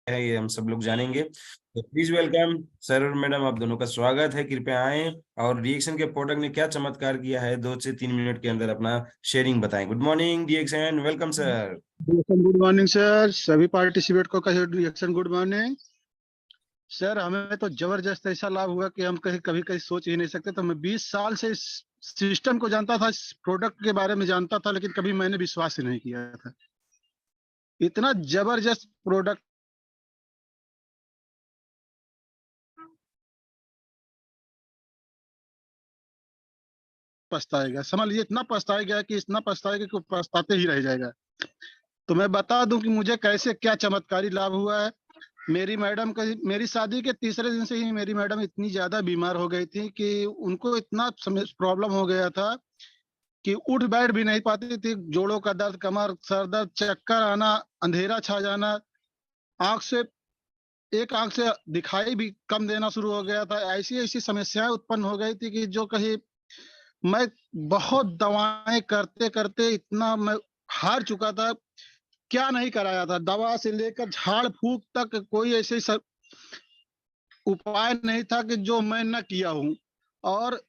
है, ये हम सब लोग जानेंगे। तो प्लीज वेलकम सर और मैडम, आप दोनों का स्वागत है। कृपया आए और रिएक्शन के प्रोडक्ट ने क्या चमत्कार किया है 2 से 3 मिनट के अंदर अपना शेयरिंग बताएं। Good morning reaction, welcome sir. Reaction good morning sir, सभी पार्टिसिपेट को कहे रिएक्शन गुड मॉर्निंग सर। हमें तो जबरदस्त ऐसा लाभ हुआ कि हम कहीं कभी कहीं सोच ही नहीं सकते। तो मैं 20 साल से इस सिस्टम को जानता था, इस प्रोडक्ट के बारे में जानता था, लेकिन कभी मैंने विश्वास ही नहीं किया था। इतना जबरदस्त प्रोडक्ट पछताएगा, समझ लीजिए इतना पछताएगा कि इतना पछताएगा कि वो पछताते ही रह जाएगा। तो मैं बता दूं कि मुझे कैसे क्या चमत्कारी लाभ हुआ है। मेरी मैडम का, मेरी शादी के तीसरे दिन से ही मेरी मैडम इतनी ज्यादा बीमार हो गई थी कि उनको इतना प्रॉब्लम हो गया था कि उठ बैठ भी नहीं पाती थी। जोड़ों का दर्द, कमर, सर दर्द, चक्कर आना, अंधेरा छा जाना, आंख से एक आंख से दिखाई भी कम देना शुरू हो गया था। ऐसी ऐसी समस्याएं उत्पन्न हो गई थी कि जो कहीं मैं बहुत दवाएं करते करते इतना मैं हार चुका था। क्या नहीं कराया था, दवा से लेकर झाड़ फूक तक कोई ऐसे उपाय नहीं था कि जो मैं न किया हूं। और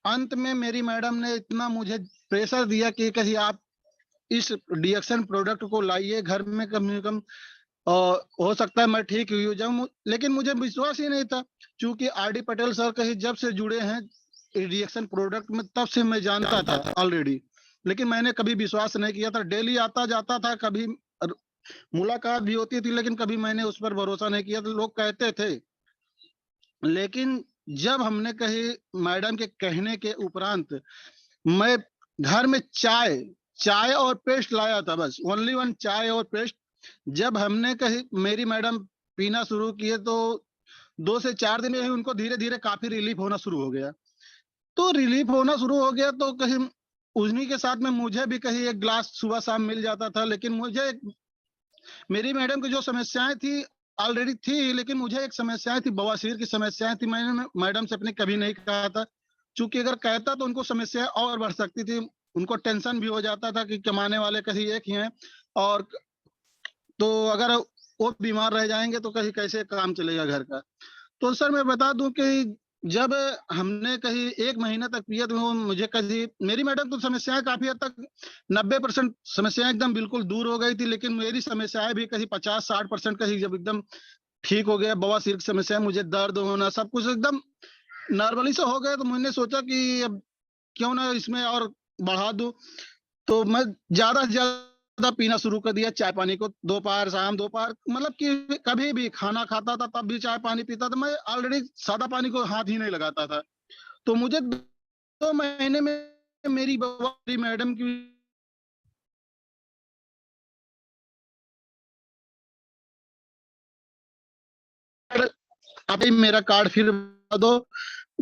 अंत में मेरी मैडम ने इतना मुझे प्रेशर दिया कि कहीं आप इस डिएक्शन प्रोडक्ट को लाइए घर में, कम से कम हो सकता है मैं ठीक हो जाऊं। लेकिन मुझे विश्वास ही नहीं था, क्योंकि आरडी पटेल सर कहीं जब से जुड़े हैं रिएक्शन प्रोडक्ट में तब से मैं जानता था ऑलरेडी। लेकिन मैंने कभी विश्वास नहीं किया था। डेली आता जाता था, कभी मुलाकात भी होती थी, लेकिन कभी मैंने उस पर भरोसा नहीं किया। तो लोग कहते थे, लेकिन जब हमने कही मैडम के कहने के उपरांत मैं घर में चाय चाय और पेस्ट लाया था, बस ओनली वन चाय और पेस्ट। जब हमने कही मेरी मैडम पीना शुरू किए तो 2 से 4 दिन में ही उनको धीरे धीरे काफी रिलीफ होना शुरू हो गया। तो रिलीफ होना शुरू हो गया तो कहीं उन्हीं के साथ में मुझे भी कहीं एक ग्लास सुबह शाम मिल जाता था। लेकिन मुझे मेरी मैडम की जो समस्याएं थी ऑलरेडी थी, लेकिन मुझे एक समस्याएं थी, बवासीर की समस्याएं थी। मैंने मैडम से अपने कभी नहीं कहा था, क्योंकि अगर कहता तो उनको समस्याएं और बढ़ सकती थी। उनको टेंशन भी हो जाता था कि कमाने वाले कहीं एक ही हैं, और तो अगर वो बीमार रह जाएंगे तो कहीं कैसे काम चलेगा घर का। तो सर मैं बता दूं कि जब हमने कहीं 1 महीना तक पिया तो मुझे कहीं, मेरी मैडम तो समस्याएं काफी हद तक 90% समस्याएं एकदम बिल्कुल दूर हो गई थी, लेकिन मेरी समस्याएं भी कहीं 50-60% कहीं जब एकदम ठीक हो गया। बवासीर की समस्या, मुझे दर्द होना, सब कुछ एकदम नॉर्मली से हो गया। तो मैंने सोचा कि अब क्यों ना इसमें और बढ़ा दूं। तो मैं ज्यादा से ज्यादा पीना शुरू कर दिया चाय पानी को। दोपहर शाम, दोपहर मतलब कि कभी भी खाना खाता था तब भी चाय पानी पीता था। मैं ऑलरेडी सादा पानी को हाथ ही नहीं लगाता था। तो मुझे 2 महीने में मेरी मैडम की अभी मेरा कार्ड फिर दो।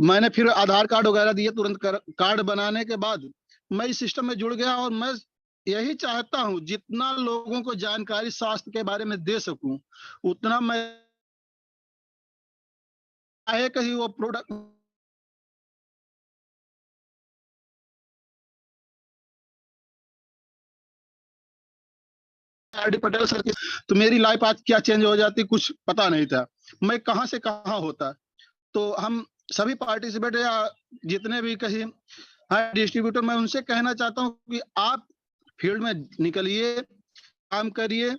मैंने फिर आधार कार्ड वगैरह दिए तुरंत। कार्ड बनाने के बाद मैं इस सिस्टम में जुड़ गया, और मैं यही चाहता हूं जितना लोगों को जानकारी स्वास्थ्य के बारे में दे सकूं उतना मैं, चाहे कहीं वो प्रोडक्ट आरडी पटेल सर की, तो मेरी लाइफ आज क्या चेंज हो जाती कुछ पता नहीं था। मैं कहां से कहां होता। तो हम सभी पार्टिसिपेट या जितने भी कहीं डिस्ट्रीब्यूटर, मैं उनसे कहना चाहता हूं कि आप फील्ड में निकलिए, काम करिए,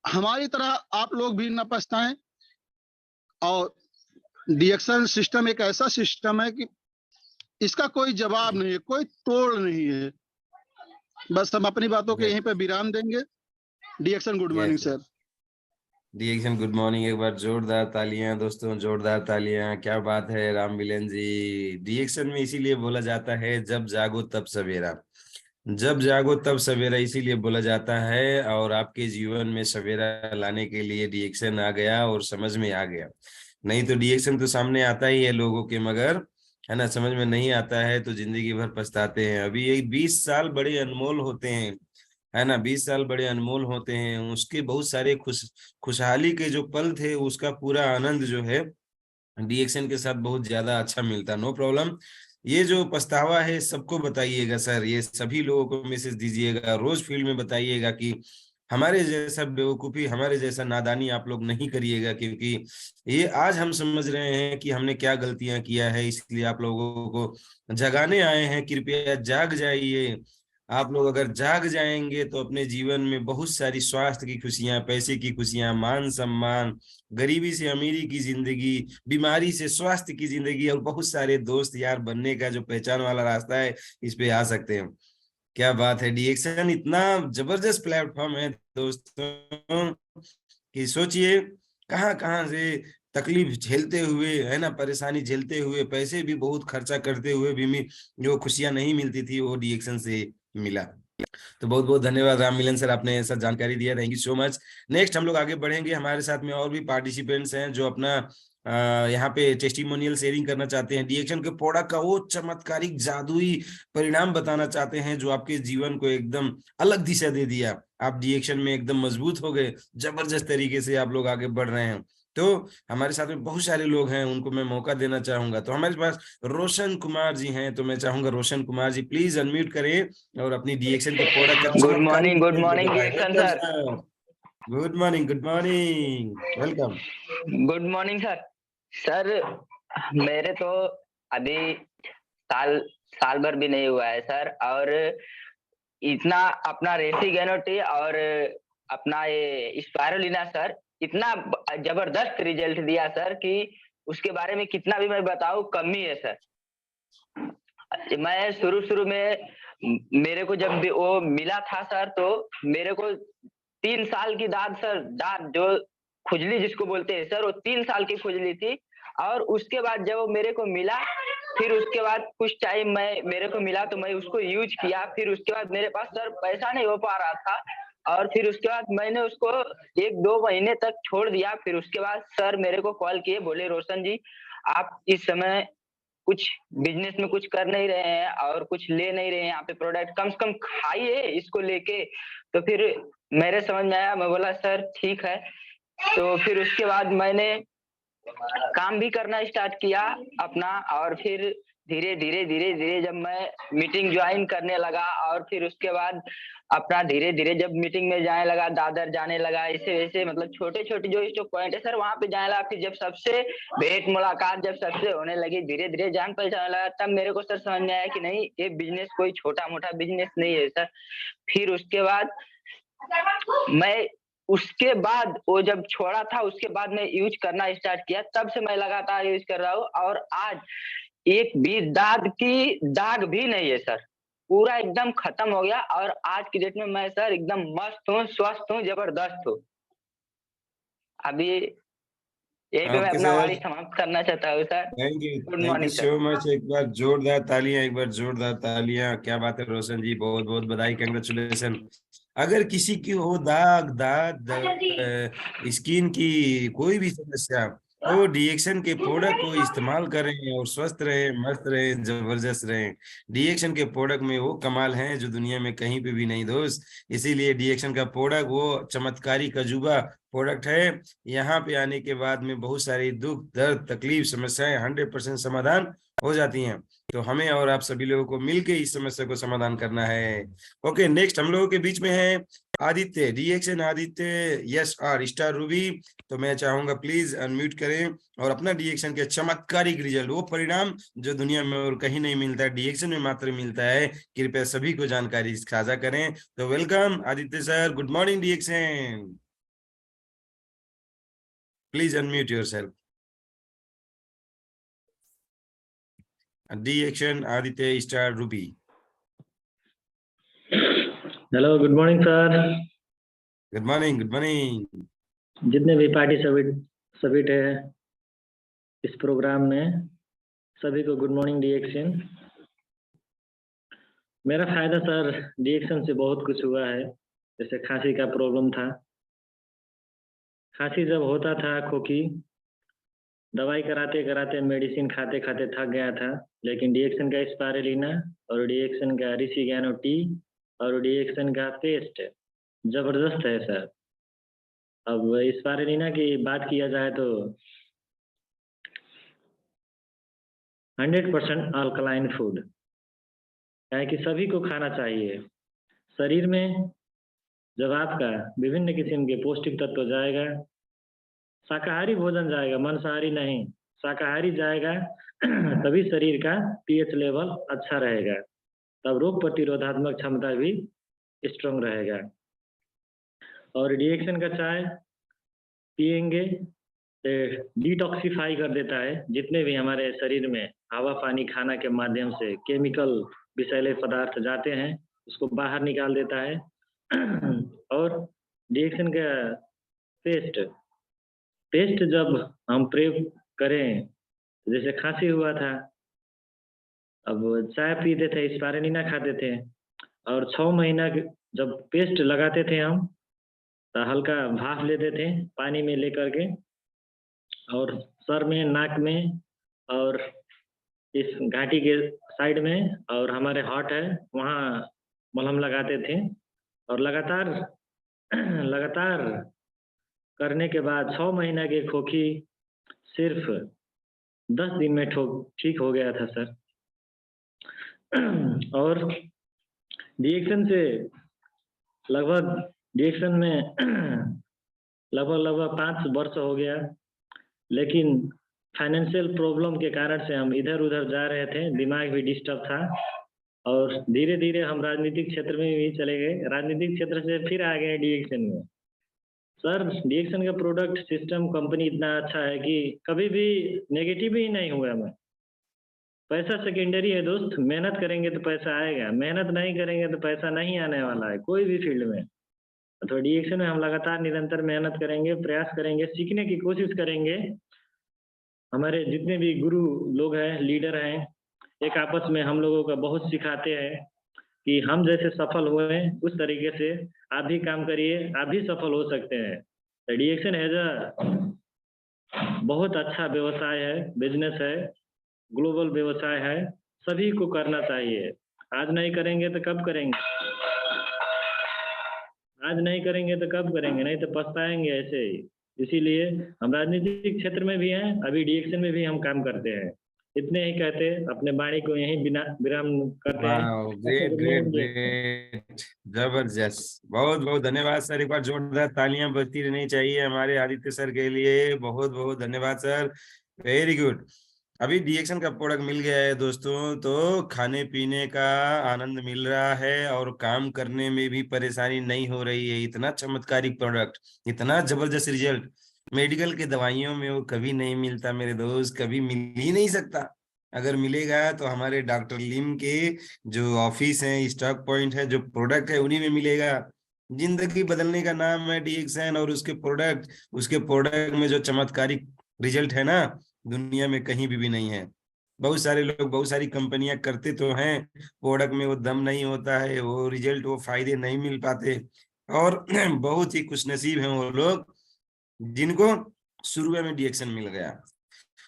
हमारी तरह आप लोग भी न पछताएं। और डिएक्शन सिस्टम एक ऐसा सिस्टम है कि इसका कोई जवाब नहीं है, कोई तोड़ नहीं है। बस हम अपनी बातों के यहीं पे विराम देंगे। डिएक्शन good morning yes sir. Reaction good morning, एक बार जोरदार तालियां दोस्तों, जोरदार तालियां। क्या बात है राम मिलन जी। रिएक्शन में इसीलिए बोला जाता है जब जागो तब सवेरा, जब जागो तब सवेरा इसीलिए बोला जाता है। और आपके जीवन में सवेरा लाने के लिए रिएक्शन आ गया और समझ में आ गया। नहीं तो रिएक्शन तो सामने आता ही है लोगों के, मगर है ना, समझ में नहीं आता है तो जिंदगी भर पछताते हैं। अभी ये 20 साल बड़े अनमोल होते हैं, है ना, 20 साल बड़े अनमोल होते हैं। उसके बहुत सारे खुशहाली के जो पल थे उसका पूरा आनंद जो है रिएक्शन के साथ बहुत ज्यादा अच्छा मिलता। No problem. ये जो पछतावा है सबको बताइएगा सर, ये सभी लोगों को मैसेज दीजिएगा, रोज फील्ड में बताइएगा कि हमारे जैसा बेवकूफी, हमारे जैसा नादानी आप लोग नहीं करिएगा, क्योंकि ये आज हम समझ रहे हैं कि हमने क्या गलतियां किया है, इसलिए आप लोगों को जगाने आए हैं। कृपया जाग जाइए। आप लोग अगर जाग जाएंगे तो अपने जीवन में बहुत सारी स्वास्थ्य की खुशियां, पैसे की खुशियां, मान सम्मान, गरीबी से अमीरी की जिंदगी, बीमारी से स्वास्थ्य की जिंदगी, और बहुत सारे दोस्त यार बनने का जो पहचान वाला रास्ता है, इस पे आ सकते हैं। क्या बात है, डीएक्शन इतना जबरदस्त प्लेटफॉर्म है दोस्तों कि सोचिए कहाँ कहाँ से तकलीफ झेलते हुए, है ना, परेशानी झेलते हुए, पैसे भी बहुत खर्चा करते हुए भी जो खुशियां नहीं मिलती थी वो डीएक्शन से मिला। तो बहुत बहुत धन्यवाद राम मिलन सर, आपने ऐसा जानकारी दिया, thank you so much. Next हम लोग आगे बढ़ेंगे, हमारे साथ में और भी पार्टिसिपेंट्स हैं जो अपना यहाँ पे टेस्टिमोनियल शेयरिंग करना चाहते हैं, डीएक्शन के प्रोडक्ट का वो चमत्कारिक जादुई परिणाम बताना चाहते हैं जो आपके जीवन को एकदम अलग दिशा दे दिया। आप डीएक्शन में एकदम मजबूत हो गए, जबरदस्त तरीके से आप लोग आगे बढ़ रहे हैं। तो हमारे साथ में बहुत सारे लोग हैं, उनको मैं मौका देना चाहूंगा। तो हमारे पास रोशन कुमार जी हैं, तो मैं चाहूंगा रोशन कुमार जी प्लीज अनम्यूट करें और अपनी डीएक्शन के प्रोडक्ट का चमत्कारी गुड मॉर्निंग बताएं। डिएक्शन welcome sir. Sir. Good morning, good morning, welcome. Good morning sir. Sir मेरे तो अभी साल साल भर भी नहीं हुआ है सर, और इतना अपना रेसिगेनोटी और अपना ये स्पायरुलिना सर इतना जबरदस्त रिजल्ट दिया सर कि उसके बारे में कितना भी मैं बताऊं कम ही है सर। मैं शुरू में मेरे को जब भी वो मिला था सर, तो मेरे को 3 साल की दाद सर, दाद जो खुजली जिसको बोलते हैं सर, वो 3 साल की खुजली थी। और उसके बाद जब वो मेरे को मिला, फिर उसके बाद कुछ टाइम मैं मेरे को मिला तो मैं उसको यूज किया। फिर उसके बाद मेरे पास सर पैसा नहीं हो पा रहा था, और फिर उसके बाद मैंने उसको 1-2 महीने तक छोड़ दिया। फिर उसके बाद सर मेरे को कॉल किए, बोले रोशन जी आप इस समय कुछ बिजनेस में कुछ कर नहीं रहे हैं और कुछ ले नहीं रहे हैं यहाँ पे प्रोडक्ट, कम से कम खाइए इसको लेके। तो फिर मेरे समझ में आया, मैं बोला सर ठीक है। तो फिर उसके बाद मैंने काम भी करना स्टार्ट किया अपना, और फिर धीरे धीरे जब मैं मीटिंग ज्वाइन करने लगा, और फिर उसके बाद अपना धीरे धीरे जब मीटिंग में जाने लगा, दादर जाने लगा, ऐसे वैसे मतलब छोटे छोटे जो पॉइंट है सर वहां पे जाने लगा। फिर जब सबसे भेंट मुलाकात जब सबसे होने लगी, धीरे धीरे जान पहचान लगा, तब मेरे को सर समझ में आया कि नहीं ये बिजनेस कोई छोटा मोटा बिजनेस नहीं है सर। फिर उसके बाद मैं उसके बाद वो जब छोड़ा था, उसके बाद मैं यूज करना स्टार्ट किया, तब से मैं लगातार यूज कर रहा हूँ, और आज एक भी दाग भी नहीं है सर, पूरा एकदम खत्म हो गया। और आज की डेट में मैं सर एकदम मस्त हूँ, स्वस्थ हूँ, जबरदस्त हूँ। अभी यही पे मैं ओके अपना सर, वाणी समाप्त करना चाहता हूँ sir. Good thank you morning so sir. Much. एक बार जोरदार तालियां, एक बार जोरदार तालियां। क्या बात है रोशन जी, बहुत बहुत बधाई, कंग्रेचुलेशन। अगर किसी की हो दाग दाद, स्किन की कोई भी समस्या, तो डीएक्शन के प्रोडक्ट को इस्तेमाल करें और स्वस्थ रहें, मस्त रहें, जबरदस्त रहें। डीएक्शन के प्रोडक्ट में वो कमाल हैं जो दुनिया में कहीं पे भी नहीं दोस्त। इसीलिए डीएक्शन का प्रोडक्ट वो चमत्कारी कजूबा प्रोडक्ट है। यहाँ पे आने के बाद में बहुत सारी दुख दर्द तकलीफ समस्याएं 100% समाधान हो जाती हैं। तो हमें और आप सभी लोगों को मिलके इस समस्या को समाधान करना है। ओके, नेक्स्ट हम लोगों के बीच में है आदित्य, डीएक्शन Aditya, yes R star ruby. तो मैं चाहूंगा प्लीज अनम्यूट करें और अपना डीएक्शन के चमत्कारिक रिजल्ट, वो परिणाम जो दुनिया में और कहीं नहीं मिलता है, डीएक्शन में मात्र मिलता है, कृपया सभी को जानकारी साझा करें। तो welcome Aditya sir, good morning डीएक्शन, प्लीज अनम्यूट योरसेल्फ। डीएक्शन Aditya star ruby. Hello, good morning sir. Good morning, good morning. जितने भी पार्टिसिपेंट है इस प्रोग्राम में, सभी को गुड मॉर्निंग डीएक्शन। मेरा फायदा सर डीएक्शन से बहुत कुछ हुआ है। जैसे खांसी का प्रॉब्लम था, खांसी जब होता था, खोखी, दवाई कराते कराते मेडिसिन खाते खाते थक गया था, लेकिन डीएक्शन का स्पायरुलिना और डीएक्शन का रिसिगैनो टी और डीएक्शन का पेस्ट जबरदस्त है सर। अब स्पायरुलिना की बात किया जाए तो 100% अल्कलाइन फूड है कि सभी को खाना चाहिए। शरीर में जब आपका विभिन्न किस्म के पौष्टिक तत्व जाएगा, शाकाहारी भोजन जाएगा, मांसाहारी नहीं, शाकाहारी जाएगा तभी शरीर का पीएच लेवल अच्छा रहेगा, तब रोग प्रतिरोधात्मक क्षमता भी स्ट्रांग रहेगा। और डिएक्शन का चाय पिएंगे डिटॉक्सिफाई कर देता है, जितने भी हमारे शरीर में हवा पानी खाना के माध्यम से केमिकल विषैले पदार्थ जाते हैं उसको बाहर निकाल देता है। और डिएक्शन का पेस्ट जब हम प्रयोग करें, जैसे खांसी हुआ था, अब चाय पीते थे, स्पारुलिना खाते थे, और 6 महीना जब पेस्ट लगाते थे हम तो हल्का भाप लेते थे पानी में लेकर के, और सर में, नाक में और इस घाटी के साइड में और हमारे हार्ट है वहाँ मलहम लगाते थे, और लगातार करने के बाद 6 महीना की खोखी सिर्फ 10 दिन में ठीक हो गया था सर। और डिएक्शन में लगभग 5 वर्ष हो गया, लेकिन फाइनेंशियल प्रॉब्लम के कारण से हम इधर उधर जा रहे थे, दिमाग भी डिस्टर्ब था, और धीरे धीरे हम राजनीतिक क्षेत्र में भी चले गए, राजनीतिक क्षेत्र से फिर आ गए डिएक्शन में। सर डिएक्शन का प्रोडक्ट सिस्टम कंपनी इतना अच्छा है कि कभी भी नेगेटिव ही नहीं हुआ। मैं पैसा सेकेंडरी है दोस्त, मेहनत करेंगे तो पैसा आएगा, मेहनत नहीं करेंगे तो पैसा नहीं आने वाला है कोई भी फील्ड में। तो डिएक्शन में हम लगातार निरंतर मेहनत करेंगे, प्रयास करेंगे, सीखने की कोशिश करेंगे। हमारे जितने भी गुरु लोग हैं, लीडर हैं, एक आपस में हम लोगों का बहुत सिखाते हैं कि हम जैसे सफल हुए उस तरीके से आप भी काम करिए, आप भी सफल हो सकते हैं। डिएक्शन एज अ बहुत अच्छा व्यवसाय है, बिजनेस है, ग्लोबल व्यवसाय है, सभी को करना चाहिए। आज नहीं करेंगे तो कब करेंगे, आज नहीं करेंगे तो कब करेंगे, नहीं तो पछताएंगे ऐसे ही। इसीलिए हम राजनीतिक क्षेत्र में भी हैं, अभी डिएक्शन में भी हम काम करते हैं। इतने ही कहते अपने वाणी को यहीं बिना विराम करते हैं। ग्रेट ग्रेट ग्रेट, जबरदस्त, बहुत बहुत धन्यवाद सर। एक बार जोरदार तालियां बजती रहनी चाहिए हमारे आदित्य सर के लिए, बहुत बहुत धन्यवाद सर, वेरी गुड। अभी डिएक्शन का प्रोडक्ट मिल गया है दोस्तों, तो खाने पीने का आनंद मिल रहा है और काम करने में भी परेशानी नहीं हो रही है। इतना चमत्कारिक प्रोडक्ट, इतना जबरदस्त रिजल्ट मेडिकल के दवाइयों में वो कभी नहीं मिलता मेरे दोस्त, कभी मिल ही नहीं सकता। अगर मिलेगा तो हमारे डॉक्टर लिम के जो ऑफिस है, स्टॉक पॉइंट है, जो प्रोडक्ट है, उन्हीं में मिलेगा। जिंदगी बदलने का नाम है डिएक्शन, और उसके प्रोडक्ट में जो चमत्कारिक रिजल्ट है ना, दुनिया में कहीं भी नहीं है। बहुत सारे लोग, बहुत सारी कंपनियां करते तो हैं, प्रोडक्ट में वो दम नहीं होता है, वो रिजल्ट, वो फायदे नहीं मिल पाते। और बहुत ही खुशनसीब हैं वो लोग जिनको शुरू में डिएक्शन मिल गया।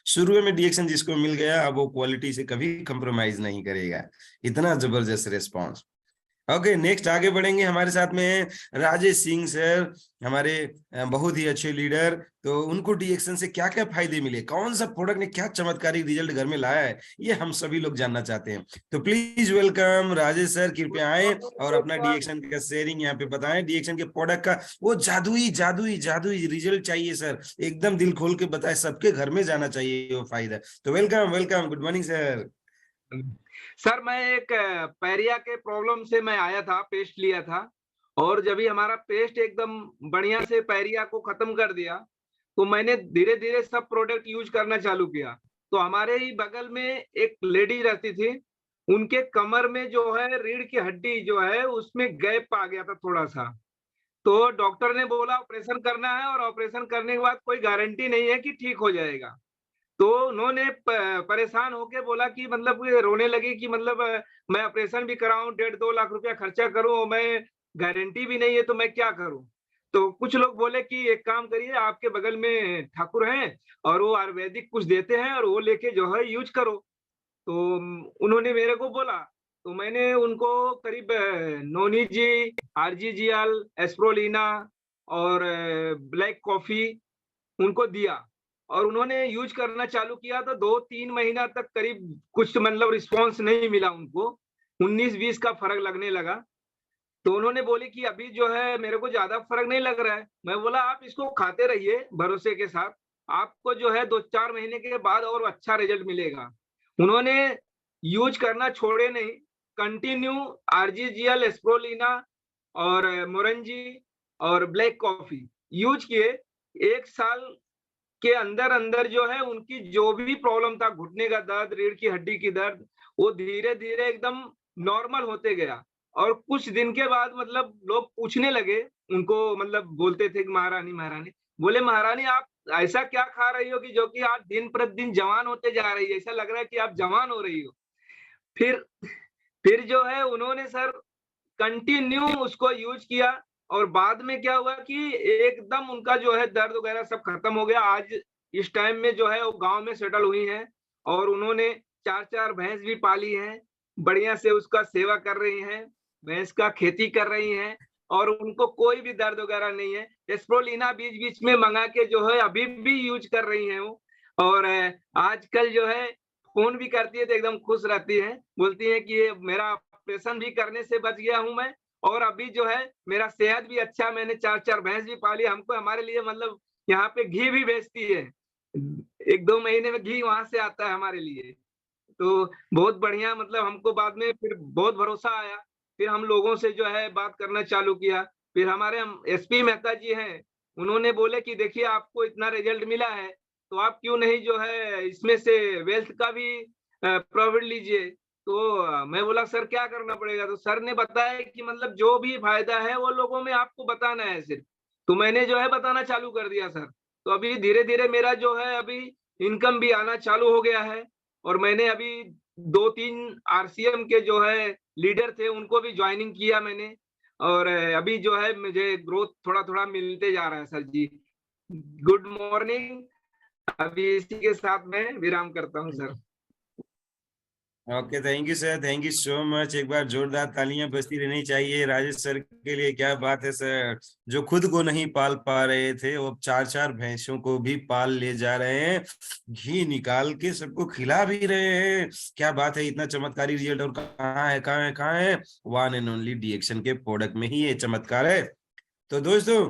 शुरू में डिएक्शन जिसको मिल गया, अब वो क्वालिटी से कभी कंप्रोमाइज नहीं करेगा। इतना जबरदस्त रिस्पॉन्स। ओके, नेक्स्ट आगे बढ़ेंगे। हमारे साथ में राजेश सिंह सर, हमारे बहुत ही अच्छे लीडर। तो उनको डिएक्शन से क्या क्या फायदे मिले, कौन सा प्रोडक्ट ने क्या चमत्कारी रिजल्ट घर में लाया है, ये हम सभी लोग जानना चाहते हैं। तो प्लीज वेलकम राजेश सर, कृपया आए और अपना डिएक्शन का शेयरिंग यहाँ पे बताएं। डिएक्शन के प्रोडक्ट का वो जादुई रिजल्ट चाहिए सर, एकदम दिल खोल के बताए, सबके घर में जाना चाहिए वो फायदा। तो welcome, good morning sir. Sir मैं एक पैरिया के प्रॉब्लम से मैं आया था, पेस्ट लिया था, और जब ही हमारा पेस्ट एकदम बढ़िया से पैरिया को खत्म कर दिया, तो मैंने धीरे धीरे सब प्रोडक्ट यूज करना चालू किया। तो हमारे ही बगल में एक लेडी रहती थी, उनके कमर में जो है रीढ़ की हड्डी जो है उसमें गैप आ गया था थोड़ा सा। तो डॉक्टर ने बोला ऑपरेशन करना है, और ऑपरेशन करने के बाद कोई गारंटी नहीं है कि ठीक हो जाएगा। तो उन्होंने परेशान होके बोला कि मतलब रोने लगी कि मतलब मैं ऑपरेशन भी कराऊं, 1.5-2 लाख रुपया खर्चा करूं, और मैं गारंटी भी नहीं है, तो मैं क्या करूं। तो कुछ लोग बोले कि एक काम करिए, आपके बगल में ठाकुर हैं और वो आयुर्वेदिक कुछ देते हैं, और वो लेके जो है यूज करो। तो उन्होंने मेरे को बोला, तो मैंने उनको करीब नोनी जी, आरजीजीएल, एस्प्रोलिना और ब्लैक कॉफी उनको दिया, और उन्होंने यूज करना चालू किया। तो 2-3 महीना तक करीब कुछ मतलब रिस्पांस नहीं मिला उनको, 19-20 का फर्क लगने लगा। तो उन्होंने बोली कि अभी जो है मेरे को ज्यादा फर्क नहीं लग रहा है। मैं बोला आप इसको खाते रहिए भरोसे के साथ, आपको जो है 2-4 महीने के बाद और अच्छा रिजल्ट मिलेगा। उन्होंने यूज करना छोड़े नहीं, कंटिन्यू आरजीजीएल, एस्प्रोलिना और मोरंजी और ब्लैक कॉफी यूज किए। 1 साल के अंदर अंदर जो है उनकी जो भी प्रॉब्लम था, घुटने का दर्द, रीढ़ की हड्डी की दर्द, वो धीरे धीरे एकदम नॉर्मल होते गया। और कुछ दिन के बाद मतलब लोग पूछने लगे उनको, मतलब बोलते थे कि महारानी महारानी, बोले महारानी आप ऐसा क्या खा रही हो कि जो कि आप दिन प्रतिदिन जवान होते जा रही है, ऐसा लग रहा है कि आप जवान हो रही हो। फिर फिर जो है उन्होंने सर कंटिन्यू उसको यूज किया और बाद में क्या हुआ कि एकदम उनका जो है दर्द वगैरह सब खत्म हो गया। आज इस टाइम में जो है वो गांव में सेटल हुई हैं और उन्होंने 4-4 भैंस भी पाली हैं, बढ़िया से उसका सेवा कर रही हैं, भैंस का खेती कर रही हैं और उनको कोई भी दर्द वगैरह नहीं है। एस्प्रोलिना बीच-बीच में मंगा के जो है अभी भी यूज कर रही हैं वो। और आजकल जो है फ़ोन भी करती है तो एकदम खुश रहती हैं, बोलती हैं कि ये मेरा ऑपरेशन भी करने से बच गया हूँ मैं और अभी जो है मेरा सेहत भी अच्छा, मैंने 4-4 भैंस भी पाली, हमको हमारे लिए मतलब यहाँ पे घी भी भेजती है। 1-2 महीने में घी वहाँ से आता है हमारे लिए। तो बहुत बढ़िया, मतलब हमको बाद में फिर बहुत भरोसा आया। फिर हम लोगों से जो है बात करना चालू किया। फिर हमारे हम एसपी मेहता जी हैं, उन्होंने बोले कि देखिए आपको इतना रिजल्ट मिला है, तो आप क्यों नहीं जो है इसमें से वेल्थ का भी प्रॉफिट लीजिए। तो मैं बोला सर क्या करना पड़ेगा? तो सर ने बताया कि मतलब जो भी फायदा है वो लोगों में आपको बताना है सिर्फ। तो मैंने जो है बताना चालू कर दिया सर। तो अभी धीरे-धीरे मेरा जो है अभी इनकम भी आना चालू हो गया है और मैंने अभी 2-3 आरसीएम के जो है लीडर थे उनको भी जॉइनिंग किया मैंने और अभी जो है मुझे ग्रोथ थोड़ा-थोड़ा मिलते जा रहा है सर जी। Good morning. अभी इसी के साथ मैं विराम करता हूँ sir. Okay, thank you sir, thank you so much. एक बार जोरदार तालियां बजती रहनी चाहिए राजेश सर के लिए। क्या बात है सर, जो खुद को नहीं पाल पा रहे थे वो 4-4 भैंसों को भी पाल ले जा रहे हैं, घी निकाल के सबको खिला भी रहे हैं। क्या बात है, इतना चमत्कारी रिजल्ट और कहाँ है, कहाँ है, कहाँ है? वन एंड ओनली डीएक्शन के प्रोडक्ट में ही ये चमत्कार है। तो दोस्तों,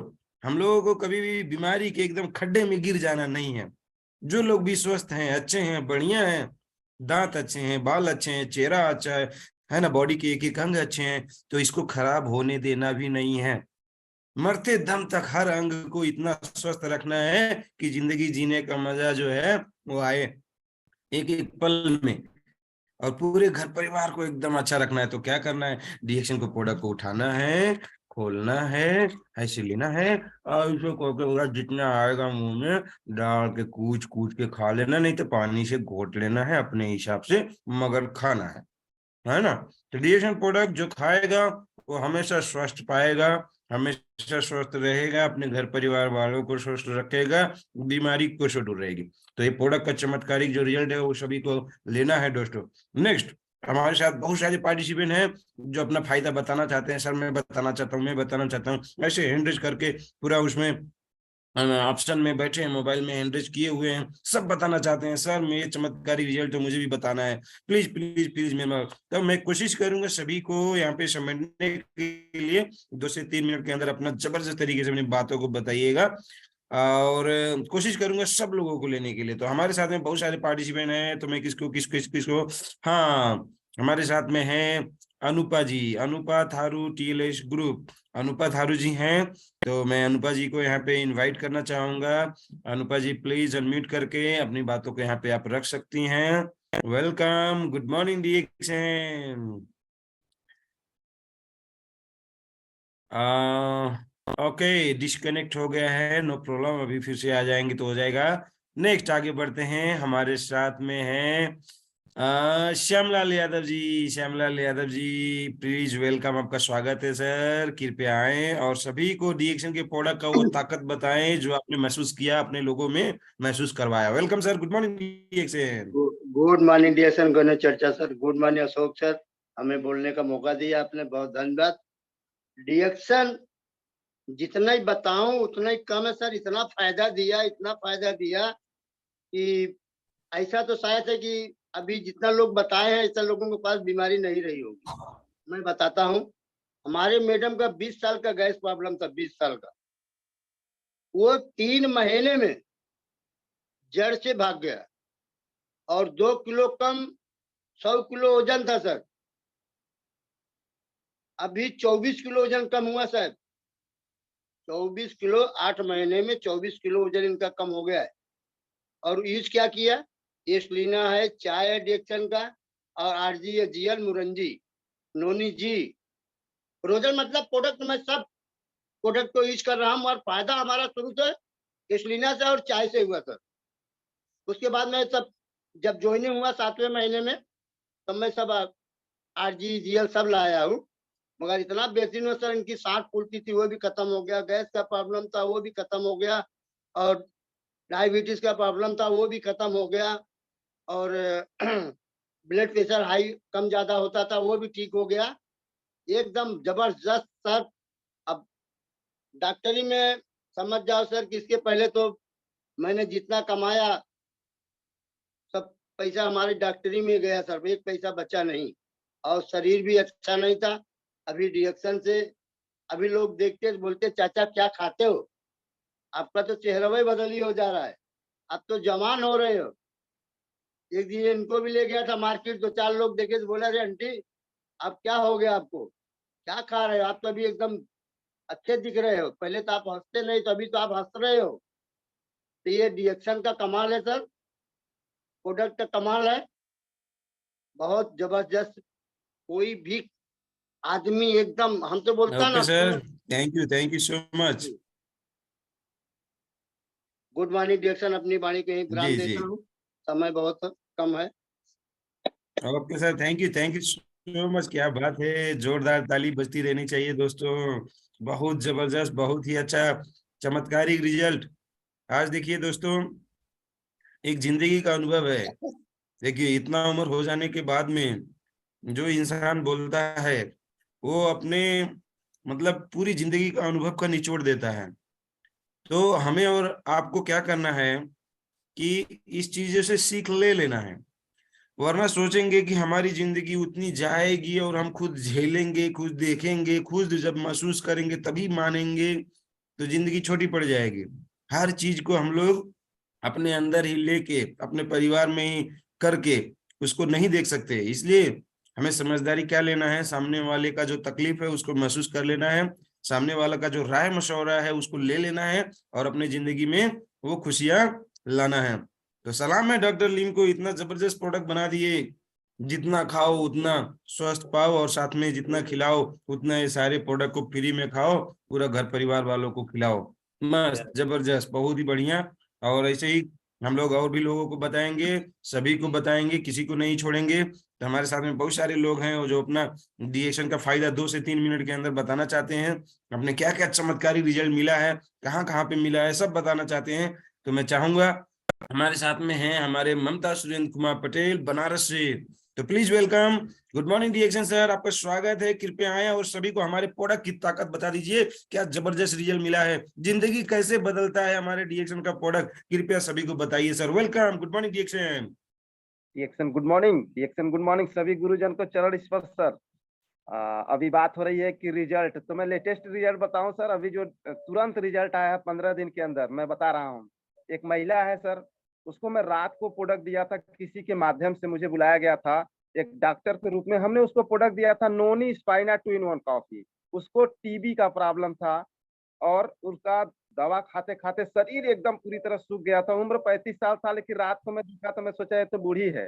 हम लोगों को कभी भी बीमारी के एकदम खड्डे में गिर जाना नहीं है। जो लोग भी स्वस्थ हैं, अच्छे हैं, बढ़िया हैं, दांत अच्छे हैं, बाल अच्छे हैं, चेहरा अच्छा है ना, बॉडी के एक एक अंग अच्छे हैं, तो इसको खराब होने देना भी नहीं है। मरते दम तक हर अंग को इतना स्वस्थ रखना है कि जिंदगी जीने का मजा जो है वो आए एक एक पल में, और पूरे घर परिवार को एकदम अच्छा रखना है। तो क्या करना है? डीएक्शन को प्रोडक्ट को उठाना है, खोलना है, ऐसे लेना है और इसको जितना आएगा मुंह में डाल के कूच कूच के खा लेना, नहीं तो पानी से घोट लेना है अपने हिसाब से, मगर खाना है ना। तो डीएक्शन प्रोडक्ट जो खाएगा वो हमेशा स्वस्थ पाएगा, हमेशा स्वस्थ रहेगा, अपने घर परिवार वालों को स्वस्थ रखेगा, बीमारी को से दूर रहेगी। तो ये प्रोडक्ट का चमत्कारिक जो रिजल्ट है वो सभी को लेना है दोस्तों। नेक्स्ट, हमारे साथ बहुत सारे पार्टिसिपेंट हैं जो अपना फायदा बताना चाहते हैं। सर मैं बताना चाहता हूँ, मैं बताना चाहता हूँ, ऐसे हैंड रेज करके पूरा उसमें ऑप्शन में बैठे हैं, मोबाइल में हैंड रेज किए हुए हैं, सब बताना चाहते हैं। सर मैं ये चमत्कारी रिजल्ट तो मुझे भी बताना है, प्लीज प्लीज प्लीज। तो मैं कोशिश करूंगा सभी को यहाँ पे समेटने के लिए। 2 से 3 मिनट के अंदर अपना जबरदस्त तरीके से अपनी बातों को बताइएगा और कोशिश करूंगा सब लोगों को लेने के लिए। तो हमारे साथ में बहुत सारे पार्टिसिपेंट हैं, तो मैं किसको हाँ, हमारे साथ में है अनुपा जी, अनुपा थारू टीएलएस ग्रुप, अनुपा थारू जी हैं। तो मैं अनुपा जी को यहाँ पे इनवाइट करना चाहूंगा। अनुपा जी प्लीज अनम्यूट करके अपनी बातों को यहाँ पे आप रख सकती हैं। वेलकम, गुड मॉर्निंग डीएक्शन। ओके, डिस्कनेक्ट हो गया है, नो प्रॉब्लम, अभी फिर से आ जाएंगे तो हो जाएगा। नेक्स्ट आगे बढ़ते हैं, हमारे साथ में है श्यामलाल यादव जी। श्यामलाल यादव जी प्लीज वेलकम, आपका स्वागत है सर, कृपया आए और सभी को डीएक्शन के प्रोडक्ट का वो ताकत बताएं जो आपने महसूस किया, अपने लोगों में महसूस करवाया। वेलकम सर, गुड मॉर्निंग डीएक्शन। गुड मॉर्निंग डीएक्शन Ganesh Charcha sir, good morning Ashok sir, हमें बोलने का मौका दिया आपने, बहुत धन्यवाद। डीएक्शन जितना ही बताऊं उतना ही कम है सर, इतना फायदा दिया, इतना फायदा दिया कि ऐसा तो शायद है कि अभी जितना लोग बताए हैं ऐसा लोगों के पास बीमारी नहीं रही होगी। मैं बताता हूं, हमारे मैडम का 20 साल का गैस प्रॉब्लम था, 20 साल का। वो 3 महीने में जड़ से भाग गया और 2 किलो कम, 100 किलो वजन था सर। अभी 24 किलो वजन कम हुआ साहब। 24 किलो 8 महीने में 24 किलो वजन इनका कम हो गया है। और यूज क्या किया? एस्लिना है, चाय है डिएक्शन का, और आरजी है, जीएल, मुरंजी, नोनी जी, फ्रोजन, मतलब प्रोडक्ट में सब प्रोडक्ट को यूज कर रहा हूँ। और फायदा हमारा शुरू से एस्लिना से और चाय से हुआ सर। उसके बाद में सब जब ज्वाइनिंग हुआ 7वें महीने में, तब मैं सब आरजी, जीएल सब लाया हूँ। मगर इतना बेहतरीन हो सर, इनकी सांस फूलती थी वो भी खत्म हो गया, गैस का प्रॉब्लम था वो भी खत्म हो गया, और डायबिटीज का प्रॉब्लम था वो भी खत्म हो गया, और ब्लड प्रेशर हाई कम ज्यादा होता था वो भी ठीक हो गया। एकदम जबरदस्त सर। अब डॉक्टरी में समझ जाओ सर कि इसके पहले तो मैंने जितना कमाया सब पैसा हमारी डॉक्टरी में गया सर, एक पैसा बचा नहीं। और शरीर भी अच्छा नहीं था। अभी रिएक्शन से अभी लोग देखते बोलते चाचा क्या खाते हो, आपका तो चेहरा ही बदल ही हो जा रहा है, आप तो जवान हो रहे हो। एक दिन इनको भी ले गया था मार्केट, 2-4 लोग देखे तो बोला, अरे आंटी आप क्या हो गया, आपको क्या खा रहे हो, आप तो अभी एकदम अच्छे दिख रहे हो, पहले तो आप हंसते नहीं, तो अभी तो आप हंस रहे हो। तो ये रिएक्शन का कमाल है सर, प्रोडक्ट का कमाल है, बहुत जबरदस्त। कोई भी आदमी एकदम, हम तो बोलता ओके ना। Sir, thank you so much. Good morning reaction, अपनी वाणी को ही विराम जी जी, देता हूँ, समय बहुत कम है। Okay sir, thank you so much. क्या बात है, जोरदार ताली बजती रहनी चाहिए दोस्तों। बहुत जबरदस्त, बहुत ही अच्छा, चमत्कारिक रिजल्ट। आज देखिए दोस्तों, एक जिंदगी का अनुभव है। देखिए, इतना उम्र हो जाने के बाद में जो इंसान बोलता है, वो अपने मतलब पूरी जिंदगी का अनुभव का निचोड़ देता है। तो हमें और आपको क्या करना है कि इस चीजों से सीख ले लेना है। वरना सोचेंगे कि हमारी जिंदगी उतनी जाएगी और हम खुद झेलेंगे, खुद देखेंगे, खुद जब महसूस करेंगे तभी मानेंगे, तो जिंदगी छोटी पड़ जाएगी। हर चीज को हम लोग अपने अंदर ही लेके, अपने परिवार में ही करके उसको नहीं देख सकते। इसलिए हमें समझदारी क्या लेना है, सामने वाले का जो तकलीफ है उसको महसूस कर लेना है, सामने वाला का जो राय मशवरा है उसको ले लेना है, और अपने जिंदगी में वो खुशियां लाना है। तो सलाम है डॉक्टर लीम को, इतना जबरदस्त प्रोडक्ट बना दिए। जितना खाओ उतना स्वस्थ पाओ, और साथ में जितना खिलाओ उतना ये सारे प्रोडक्ट को फ्री में खाओ, पूरा घर परिवार वालों को खिलाओ। मस्त, जबरदस्त, बहुत ही बढ़िया। और ऐसे ही हम लोग और भी लोगों को बताएंगे, सभी को बताएंगे, किसी को नहीं छोड़ेंगे। तो हमारे साथ में बहुत सारे लोग हैं जो अपना डिएक्शन का फायदा 2 से 3 मिनट के अंदर बताना चाहते हैं, अपने क्या क्या चमत्कारी रिजल्ट मिला है, कहाँ कहाँ पे मिला है, सब बताना चाहते हैं। तो मैं चाहूंगा, हमारे साथ में हैं हमारे ममता सुरेंद्र कुमार पटेल बनारस से। तो please welcome. Good morning reaction sir, आपका स्वागत है। कृपया आए और सभी को हमारे प्रोडक्ट की ताकत बता दीजिए, क्या जबरदस्त रिजल्ट मिला है, जिंदगी कैसे बदलता है हमारे रिएक्शन का प्रोडक्ट, कृपया सभी को बताइए sir. Welcome, good morning reaction. Reaction good morning सभी गुरुजन को चरण स्पर्श सर। अभी बात हो रही है कि रिजल्ट, तो मैं लेटेस्ट रिजल्ट बताऊं सर। अभी जो तुरंत रिजल्ट आया है 15 दिन के अंदर, मैं बता रहा हूँ। एक महिला है सर, उसको मैं रात को प्रोडक्ट दिया था, किसी के माध्यम से मुझे बुलाया गया था एक डॉक्टर के रूप में। हमने उसको प्रोडक्ट दिया था नोनी स्पाइना 2-in-1 कॉफी। उसको टीबी का प्रॉब्लम था, और उसका दवा खाते खाते शरीर एकदम पूरी तरह सूख गया था। उम्र 35 साल था, लेकिन रात को मैं देखा तो मैं सोचा ये तो बूढ़ी है,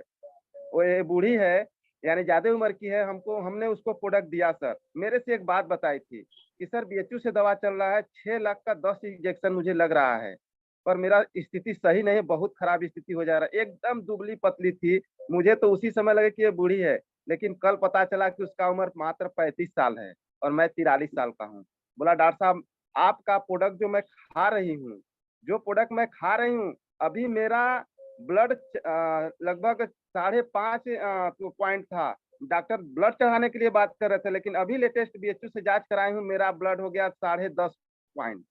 वो ये बूढ़ी है, यानी ज्यादा उम्र की है। हमने उसको प्रोडक्ट दिया सर। मेरे से एक बात बताई थी कि सर बीएचयू से दवा चल रहा है, 6 लाख का 10 इंजेक्शन मुझे लग रहा है, पर मेरा स्थिति सही नहीं है, बहुत खराब स्थिति हो जा रहा है। एकदम दुबली पतली थी, मुझे तो उसी समय लगे कि ये बूढ़ी है, लेकिन कल पता चला कि उसका उम्र मात्र 35 साल है और मैं 43 साल का हूँ। बोला डॉक्टर साहब, आपका प्रोडक्ट जो मैं खा रही हूँ, अभी मेरा ब्लड लगभग 5.5 पॉइंट था। डॉक्टर ब्लड चढ़ाने के लिए बात कर रहे थे, लेकिन अभी लेटेस्ट बीएचयू से जांच कराई हूँ, मेरा ब्लड हो गया 10.5 पॉइंट।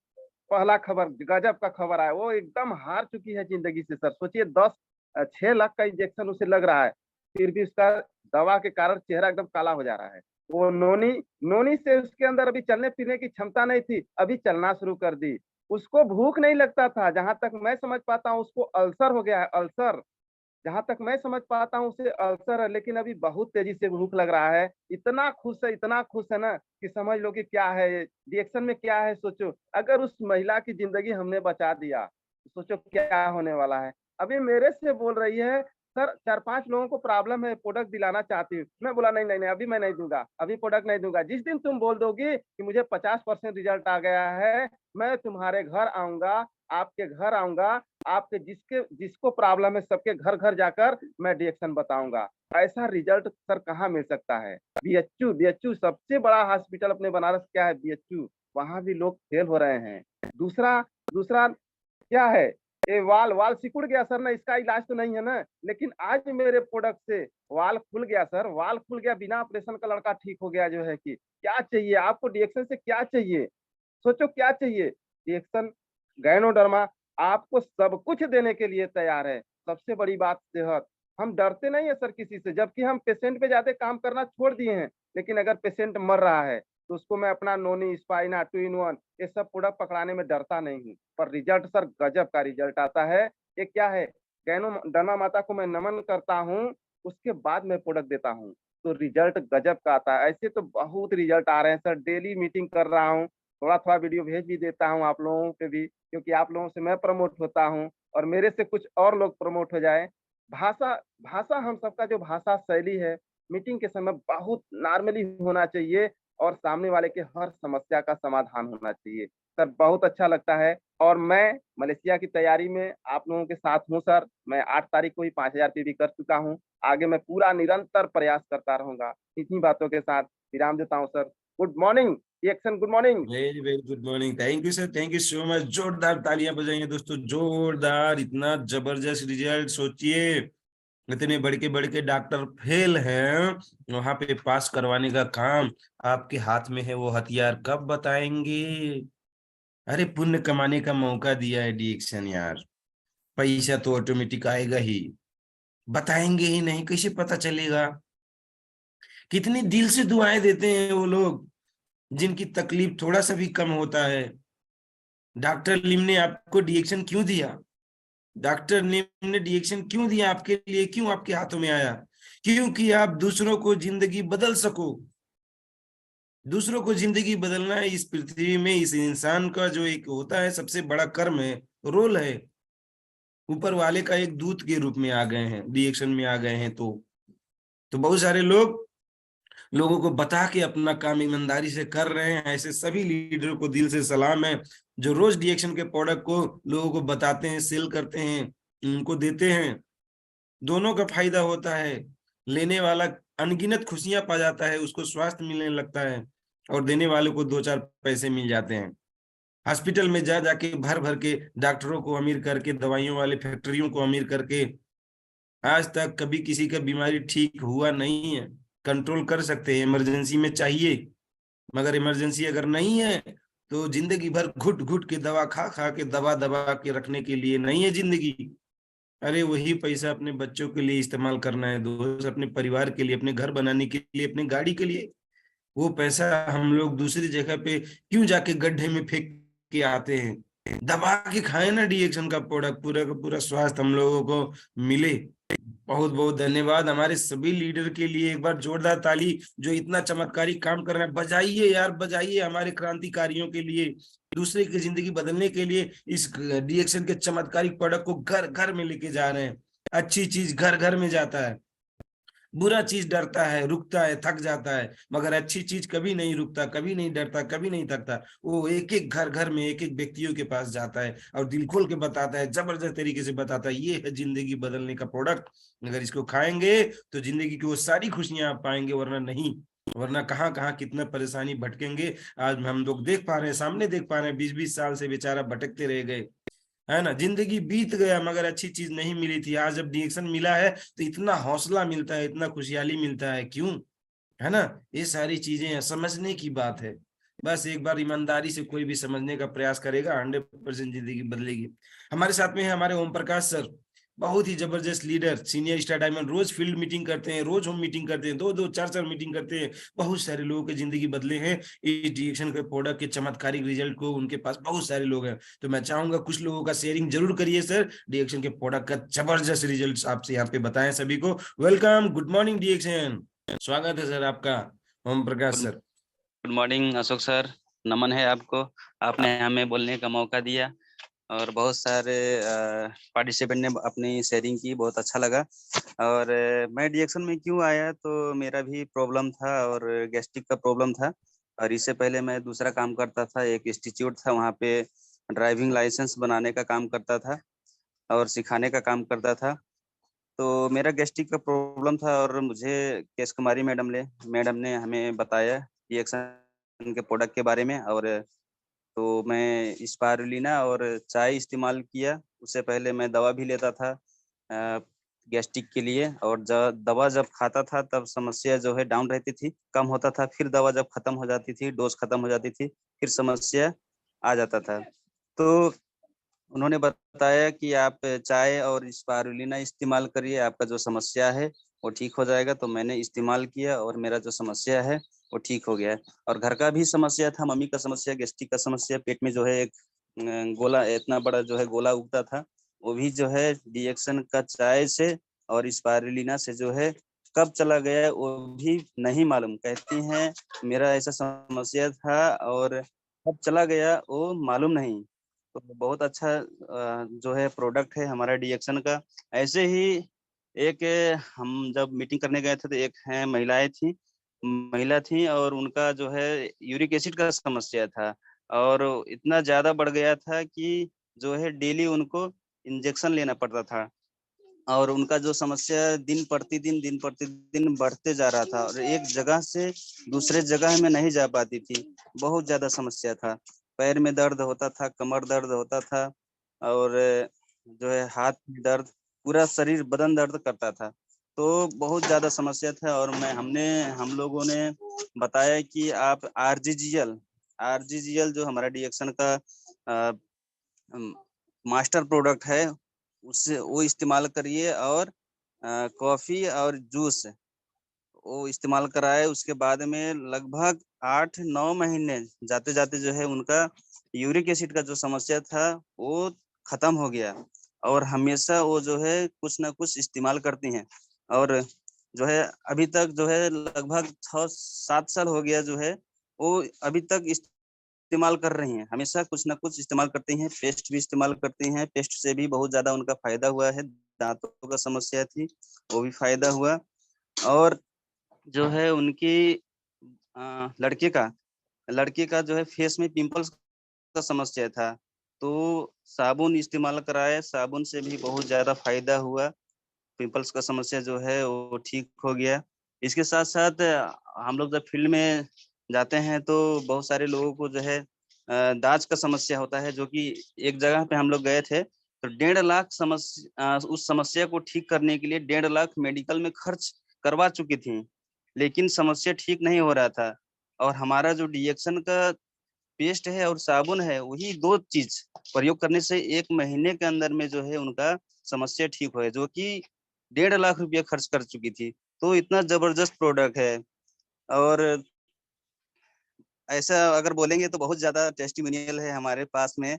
पहला खबर, गजब का खबर आया। वो एकदम हार चुकी है जिंदगी से सर। सोचिए 6 लाख का इंजेक्शन उसे लग रहा है, फिर भी उसका दवा के कारण चेहरा एकदम काला हो जा रहा है। वो नोनी नोनी से उसके अंदर अभी चलने फिरने की क्षमता नहीं थी, अभी चलना शुरू कर दी। उसको भूख नहीं लगता था, जहां तक मैं समझ पाता हूँ उसको अल्सर हो गया है, अल्सर। जहां तक मैं समझ पाता हूँ उसे अल्सर है, लेकिन अभी बहुत तेजी से भूख लग रहा है। इतना खुश है ना कि समझ लो कि क्या है रिएक्शन में क्या है। सोचो अगर उस महिला की जिंदगी हमने बचा दिया, सोचो क्या होने वाला है। अभी मेरे से बोल रही है सर 4-5 लोगों को प्रॉब्लम है, प्रोडक्ट दिलाना चाहती हूँ। मैं बोला नहीं नहीं नहीं, अभी मैं नहीं दूंगा, अभी प्रोडक्ट नहीं दूंगा। जिस दिन तुम बोल दोगी कि मुझे 50% रिजल्ट आ गया है, मैं तुम्हारे घर आऊंगा, आपके घर आऊंगा, आपके जिसको प्रॉब्लम है सबके घर घर जाकर मैं रिएक्शन बताऊंगा। ऐसा रिजल्ट सर कहाँ मिल सकता है। बीएचयू सबसे बड़ा हॉस्पिटल अपने बनारस क्या है, बीएचयू। वहां भी लोग फेल हो रहे हैं। दूसरा दूसरा क्या है, ये वाल वाल सिकुड़ गया सर ना, इसका इलाज तो नहीं है ना, लेकिन आज मेरे प्रोडक्ट से वाल खुल गया सर, वाल खुल गया, बिना ऑपरेशन का लड़का ठीक हो गया। जो है कि क्या चाहिए आपको रिएक्शन से, क्या चाहिए, सोचो क्या चाहिए। रिएक्शन गायनोडर्मा आपको सब कुछ देने के लिए तैयार है। सबसे बड़ी बात सेहत, हम डरते नहीं है सर किसी से, जबकि हम पेशेंट पे ज्यादा काम करना छोड़ दिए हैं। लेकिन अगर पेशेंट मर रहा है तो उसको मैं अपना नोनी स्पाइना 2-in-1 ये सब प्रोडक्ट पकड़ाने में डरता नहीं हूँ। पर रिजल्ट सर गजब का रिजल्ट आता है। ये क्या है, गैनोडर्मा माता को मैं नमन करता हूँ, उसके बाद मैं प्रोडक्ट देता हूँ तो रिजल्ट गजब का आता है। ऐसे तो बहुत रिजल्ट आ रहे हैं सर, डेली मीटिंग कर रहा हूँ, थोड़ा थोड़ा वीडियो भेज भी देता हूँ आप लोगों पे भी, क्योंकि आप लोगों से मैं प्रमोट होता हूँ और मेरे से कुछ और लोग प्रमोट हो जाए। भाषा भाषा हम सबका जो भाषा शैली है मीटिंग के समय बहुत नॉर्मली होना चाहिए और सामने वाले के हर समस्या का समाधान होना चाहिए। सर बहुत अच्छा लगता है और मैं मलेशिया की तैयारी में आप लोगों के साथ हूँ सर। मैं 8 तारीख को ही 5000 पे भी कर चुका हूँ। आगे मैं पूरा निरंतर प्रयास करता रहूंगा। इन्हीं बातों के साथ विराम देता हूँ sir. Good morning reaction, good morning. Very very good morning, thank you sir, thank you so much. जोरदार तालियां बजाइए दोस्तों, जोरदार। इतना जबरदस्त रिजल्ट, सोचिए इतने बड़े के डॉक्टर फेल हैं, वहां पे पास करवाने का काम आपके हाथ में है। वो हथियार कब बताएंगे? अरे पुण्य कमाने का मौका दिया है डिएक्शन यार, पैसा तो ऑटोमेटिक आएगा ही। बताएंगे ही नहीं, कैसे पता चलेगा? कितनी दिल से दुआएं देते हैं वो लोग जिनकी तकलीफ थोड़ा सा भी कम होता है। डॉक्टर लिम ने आपको डिएक्शन क्यों दिया? डॉक्टर लिम ने डिएक्शन क्यों दिया आपके लिए? क्यों आपके हाथों में आया? क्योंकि आप दूसरों को जिंदगी बदल सको। दूसरों को जिंदगी बदलना है इस पृथ्वी में, इस इंसान का जो एक होता है सबसे बड़ा कर्म है, रोल है। ऊपर वाले का एक दूत के रूप में आ गए हैं, डिएक्शन में आ गए हैं। तो बहुत सारे लोगों को बता के अपना काम ईमानदारी से कर रहे हैं। ऐसे सभी लीडरों को दिल से सलाम है जो रोज डिएक्शन के प्रोडक्ट को लोगों को बताते हैं, सेल करते हैं, उनको देते हैं। दोनों का फायदा होता है। लेने वाला अनगिनत खुशियां पा जाता है, उसको स्वास्थ्य मिलने लगता है, और देने वाले को 2-4 पैसे मिल जाते हैं। हॉस्पिटल में जा जाके भर भर के डॉक्टरों को अमीर करके, दवाइयों वाले फैक्ट्रियों को अमीर करके, आज तक कभी किसी का बीमारी ठीक हुआ नहीं है। कंट्रोल कर सकते हैं इमरजेंसी में चाहिए, मगर इमरजेंसी अगर नहीं है तो जिंदगी भर घुट घुट के दवा खा खा के, दबा दबा के रखने के लिए नहीं है जिंदगी। अरे वही पैसा अपने बच्चों के लिए इस्तेमाल करना है दोस्त, अपने परिवार के लिए, अपने घर बनाने के लिए, अपने गाड़ी के लिए। वो पैसा हम लोग दूसरी जगह पे क्यों जाके गड्ढे में फेंक के आते हैं? दबा के खाए ना डिएक्शन का प्रोडक्ट, पूरा का पूरा स्वास्थ्य हम लोगों को मिले। बहुत बहुत धन्यवाद हमारे सभी लीडर के लिए। एक बार जोरदार ताली, जो इतना चमत्कारी काम कर रहे हैं। बजाइए यार, बजाइए हमारे क्रांतिकारियों के लिए, दूसरे की जिंदगी बदलने के लिए इस डिएक्शन के चमत्कारिक प्रोडक्ट को घर घर में लेके जा रहे हैं। अच्छी चीज घर घर में जाता है, बुरा चीज डरता है, रुकता है, थक जाता है, मगर अच्छी चीज कभी नहीं रुकता, कभी नहीं डरता, कभी नहीं थकता। वो एक एक घर घर में, एक एक व्यक्तियों के पास जाता है और दिल खोल के बताता है, जबरदस्त तरीके से बताता है। ये है जिंदगी बदलने का प्रोडक्ट। अगर इसको खाएंगे तो जिंदगी की वो सारी खुशियां आप पाएंगे, वरना नहीं। वरना कहाँ कहाँ कितना परेशानी भटकेंगे। आज हम लोग देख पा रहे हैं, सामने देख पा रहे हैं, 20-20 साल से बेचारा भटकते रह गए, है ना। जिंदगी बीत गया मगर अच्छी चीज नहीं मिली थी। आज जब डिएक्शन मिला है तो इतना हौसला मिलता है, इतना खुशहाली मिलता है। क्यों? है ना। ये सारी चीजें समझने की बात है। बस एक बार ईमानदारी से कोई भी समझने का प्रयास करेगा, 100% जिंदगी बदलेगी। हमारे साथ में है हमारे ओम प्रकाश सर। बहुत ही जबरदस्त लीडर, सीनियर स्टार डायमंड, रोज फील्ड मीटिंग करते हैं, रोज हम मीटिंग करते हैं, 2-2 4-4 मीटिंग करते हैं, बहुत सारे लोगों की जिंदगी बदले हैं इस डिएक्शन के प्रोडक्ट के चमत्कारिक रिजल्ट को, उनके पास बहुत सारे लोग हैं। तो मैं चाहूंगा कुछ लोगों का शेयरिंग जरूर करिए सर, डिएक्शन के प्रोडक्ट का जबरदस्त रिजल्ट आपसे यहाँ पे बताएं सभी को। वेलकम, गुड मॉर्निंग डिएक्शन, स्वागत है सर आपका, Om Prakash sir. Good morning Ashok sir, नमन है आपको, आपने हमें बोलने का मौका दिया और बहुत सारे पार्टिसिपेंट ने अपनी शेयरिंग की, बहुत अच्छा लगा। और मैं डिएक्शन में क्यों आया, तो मेरा भी प्रॉब्लम था और गैस्ट्रिक का प्रॉब्लम था। और इससे पहले मैं दूसरा काम करता था, एक इंस्टीट्यूट था वहाँ पे ड्राइविंग लाइसेंस बनाने का काम करता था और सिखाने का काम करता था। तो मेरा गैस्ट्रिक का प्रॉब्लम था और मुझे केश कुमारी मैडम ने हमें बताया डिएक्शन के प्रोडक्ट के बारे में। और तो मैं स्पारुलिना और चाय इस्तेमाल किया। उससे पहले मैं दवा भी लेता था गैस्ट्रिक के लिए, और दवा जब खाता था तब समस्या जो है डाउन रहती थी, कम होता था, फिर दवा जब खत्म हो जाती थी, डोज खत्म हो जाती थी, फिर समस्या आ जाता था। तो उन्होंने बताया कि आप चाय और स्पारुलिना इस्तेमाल करिए, आपका जो समस्या है वो ठीक हो जाएगा। तो मैंने इस्तेमाल किया और मेरा जो समस्या है वो ठीक हो गया। और घर का भी समस्या था, मम्मी का समस्या, गैस्ट्रिक का समस्या, पेट में जो है एक गोला, इतना बड़ा जो है गोला उगता था, वो भी जो है डिएक्शन का चाय से और स्पारुलिना से जो है कब चला गया वो भी नहीं मालूम। कहती हैं मेरा ऐसा समस्या था और कब चला गया वो मालूम नहीं। तो बहुत अच्छा जो है प्रोडक्ट है हमारा डिएक्शन का। ऐसे ही एक हम जब मीटिंग करने गए थे तो एक है महिला थी और उनका जो है यूरिक एसिड का समस्या था और इतना ज्यादा बढ़ गया था कि जो है डेली उनको इंजेक्शन लेना पड़ता था। और उनका जो समस्या दिन प्रतिदिन बढ़ते जा रहा था और एक जगह से दूसरे जगह में नहीं जा पाती थी, बहुत ज्यादा समस्या था। पैर में दर्द होता था, कमर दर्द होता था और जो है हाथ में दर्द, पूरा शरीर बदन दर्द करता था। तो बहुत ज्यादा समस्या था और हम लोगों ने बताया कि आप आरजीजीएल जो हमारा डिएक्शन का मास्टर प्रोडक्ट है उससे वो इस्तेमाल करिए और कॉफी और जूस वो इस्तेमाल कराए। उसके बाद में लगभग 8-9 महीने जाते जाते जो है उनका यूरिक एसिड का जो समस्या था वो खत्म हो गया। और हमेशा वो जो है कुछ ना कुछ इस्तेमाल करती हैं और जो है अभी तक जो है लगभग 6-7 साल हो गया जो है वो अभी तक इस्तेमाल कर रही हैं, हमेशा कुछ ना कुछ इस्तेमाल करती हैं। पेस्ट भी इस्तेमाल करती हैं, पेस्ट से भी बहुत ज्यादा उनका फायदा हुआ है। दांतों का समस्या थी वो भी फायदा हुआ। और जो है उनकी लड़के का जो है फेस में पिंपल्स का समस्या था, तो साबुन इस्तेमाल कराए, साबुन से भी बहुत ज्यादा फायदा हुआ, पिंपल्स का समस्या जो है वो ठीक हो गया। इसके साथ साथ हम लोग जब फील्ड में जाते हैं तो बहुत सारे लोगों को जो है दाज का समस्या होता है, जो कि एक जगह पे हम लोग गए थे तो 1.5 लाख उस समस्या को ठीक करने के लिए 1.5 लाख मेडिकल में खर्च करवा चुकी थी, लेकिन समस्या ठीक नहीं हो रहा था। और हमारा जो डिएक्शन का पेस्ट है और साबुन है, वही 2 चीज प्रयोग करने से 1 महीने के अंदर में जो है उनका समस्या ठीक हुआ है, जो कि 1.5 लाख रुपया खर्च कर चुकी थी। तो इतना जबरदस्त प्रोडक्ट है। और ऐसा अगर बोलेंगे तो बहुत ज्यादा टेस्टिमोनियल है हमारे पास में,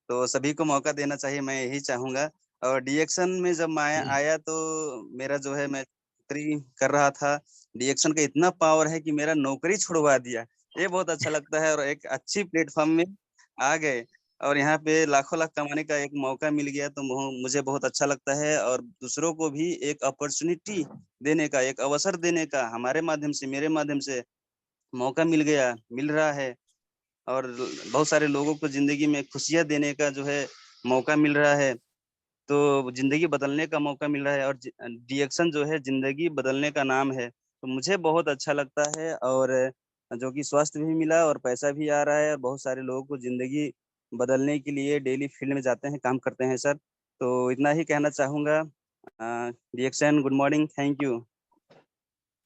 तो सभी को मौका देना चाहिए, मैं यही चाहूंगा। और डिएक्शन में जब मैं आया तो मेरा जो है मैं नौकरी कर रहा था, डिएक्शन का इतना पावर है कि मेरा नौकरी छुड़वा दिया। ये बहुत अच्छा लगता है और एक अच्छी प्लेटफॉर्म में आ गए और यहाँ पे लाखों लाख कमाने का एक मौका मिल गया, तो मुझे बहुत अच्छा लगता है। और दूसरों को भी एक अपॉर्चुनिटी देने का, एक अवसर देने का हमारे माध्यम से, मेरे माध्यम से मौका मिल रहा है। और बहुत सारे लोगों को जिंदगी में खुशियां देने का जो है मौका मिल रहा है, तो जिंदगी बदलने का मौका मिल रहा है। और डिएक्शन जो है जिंदगी बदलने का नाम है, तो मुझे बहुत अच्छा लगता है। और जो कि स्वास्थ्य भी मिला और पैसा भी आ रहा है और बहुत सारे लोगों को जिंदगी बदलने के लिए डेली फील्ड में जाते हैं, काम करते हैं सर। तो इतना ही कहना चाहूंगा। डिएक्शन, good morning, thank you.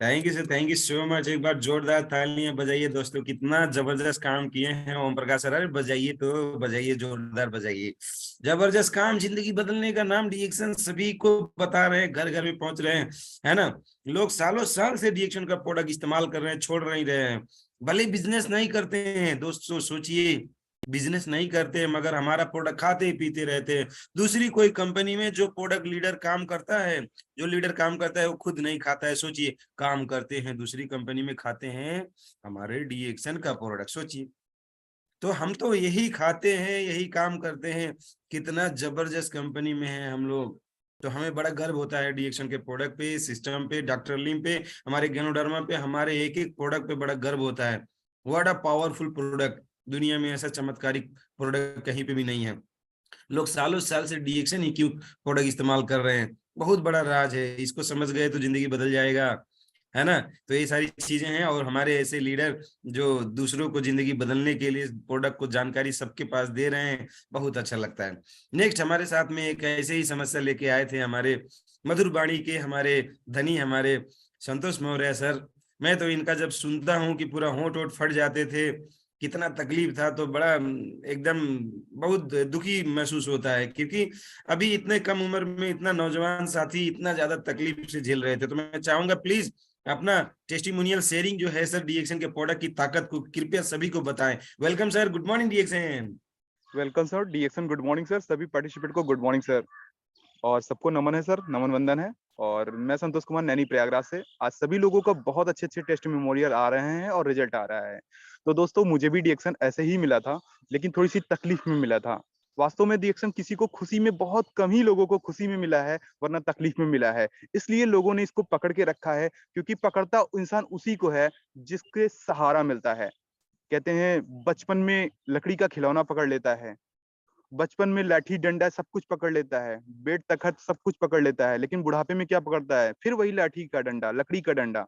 Thank you sir, thank you so much. एक बार जोरदार तालियां बजाइए दोस्तों, कितना जबरदस्त काम किए हैं ओम प्रकाश सर। अरे बजाइए तो बजाइए, जोरदार बजाइए। जबरदस्त काम, जिंदगी बदलने का नाम डीएक्शन, सभी को बता रहे हैं, घर घर में पहुंच रहे हैं, है ना। लोग सालों साल से डीएक्शन का प्रोडक्ट इस्तेमाल कर रहे हैं, छोड़ नहीं रहे हैं। भले बिजनेस नहीं करते हैं दोस्तों, सोचिए बिजनेस नहीं करते मगर हमारा प्रोडक्ट खाते पीते रहते हैं। दूसरी कोई कंपनी में जो प्रोडक्ट लीडर काम करता है, जो लीडर काम करता है वो खुद नहीं खाता है। सोचिए, काम करते हैं दूसरी कंपनी में, खाते हैं हमारे डीएक्शन का प्रोडक्ट। सोचिए, तो हम तो यही खाते हैं, यही काम करते हैं। कितना जबरदस्त कंपनी में है हम लोग। तो हमें बड़ा गर्व होता है डीएक्शन के प्रोडक्ट पे, सिस्टम पे, डॉक्टर लीम पे, हमारे गैनोडर्मा पे, हमारे एक एक प्रोडक्ट पे बड़ा गर्व होता है। What a powerful product. दुनिया में ऐसा चमत्कारिक प्रोडक्ट कहीं पे भी नहीं है। लोग सालों साल से डीएक्शन ही क्यों प्रोडक्ट इस्तेमाल कर रहे हैं, बहुत बड़ा राज है। इसको समझ गए तो जिंदगी बदल जाएगा, है ना। तो ये सारी चीजें हैं, और हमारे ऐसे लीडर जो दूसरों को जिंदगी बदलने के लिए प्रोडक्ट को जानकारी सबके पास दे रहे हैं, बहुत अच्छा लगता है। नेक्स्ट हमारे साथ में एक ऐसे ही समस्या लेके आए थे हमारे मधुर वाणी के हमारे धनी, हमारे संतोष मौर्य सर। मैं तो इनका जब सुनता हूँ कि पूरा होंठ वोट फट जाते थे, कितना तकलीफ था, तो बड़ा एकदम बहुत दुखी महसूस होता है, क्योंकि अभी इतने कम उम्र में इतना नौजवान साथी इतना ज्यादा तकलीफ से झेल रहे थे। तो मैं चाहूंगा प्लीज अपना टेस्टिमोनियल शेयरिंग जो है सर डीएक्शन के प्रोडक्ट की ताकत को कृपया सभी को बताएं। वेलकम सर, गुड मॉर्निंग डीएक्शन। वेलकम सर डीएक्शन, गुड मॉर्निंग सर। सभी पार्टिसिपेंट को गुड मॉर्निंग सर, और सबको नमन है सर, नमन वंदन है। और मैं संतोष कुमार, नैनी प्रयागराज से। आज सभी लोगों का बहुत अच्छे अच्छे टेस्ट मेमोरियल आ रहे हैं और रिजल्ट आ रहा है। तो दोस्तों, मुझे भी डीएक्शन ऐसे ही मिला था, लेकिन थोड़ी सी तकलीफ में मिला था। वास्तव में डीएक्शन किसी को खुशी में, बहुत कम ही लोगों को खुशी में मिला है, वरना तकलीफ में मिला है। इसलिए लोगों ने इसको पकड़ के रखा है, क्योंकि पकड़ता इंसान उसी को है जिसके सहारा मिलता है। कहते हैं बचपन में लकड़ी का खिलौना पकड़ लेता है, बचपन में लाठी डंडा सब कुछ पकड़ लेता है, बेड तखत सब कुछ पकड़ लेता है, लेकिन बुढ़ापे में क्या पकड़ता है? फिर वही लाठी का डंडा, लकड़ी का डंडा।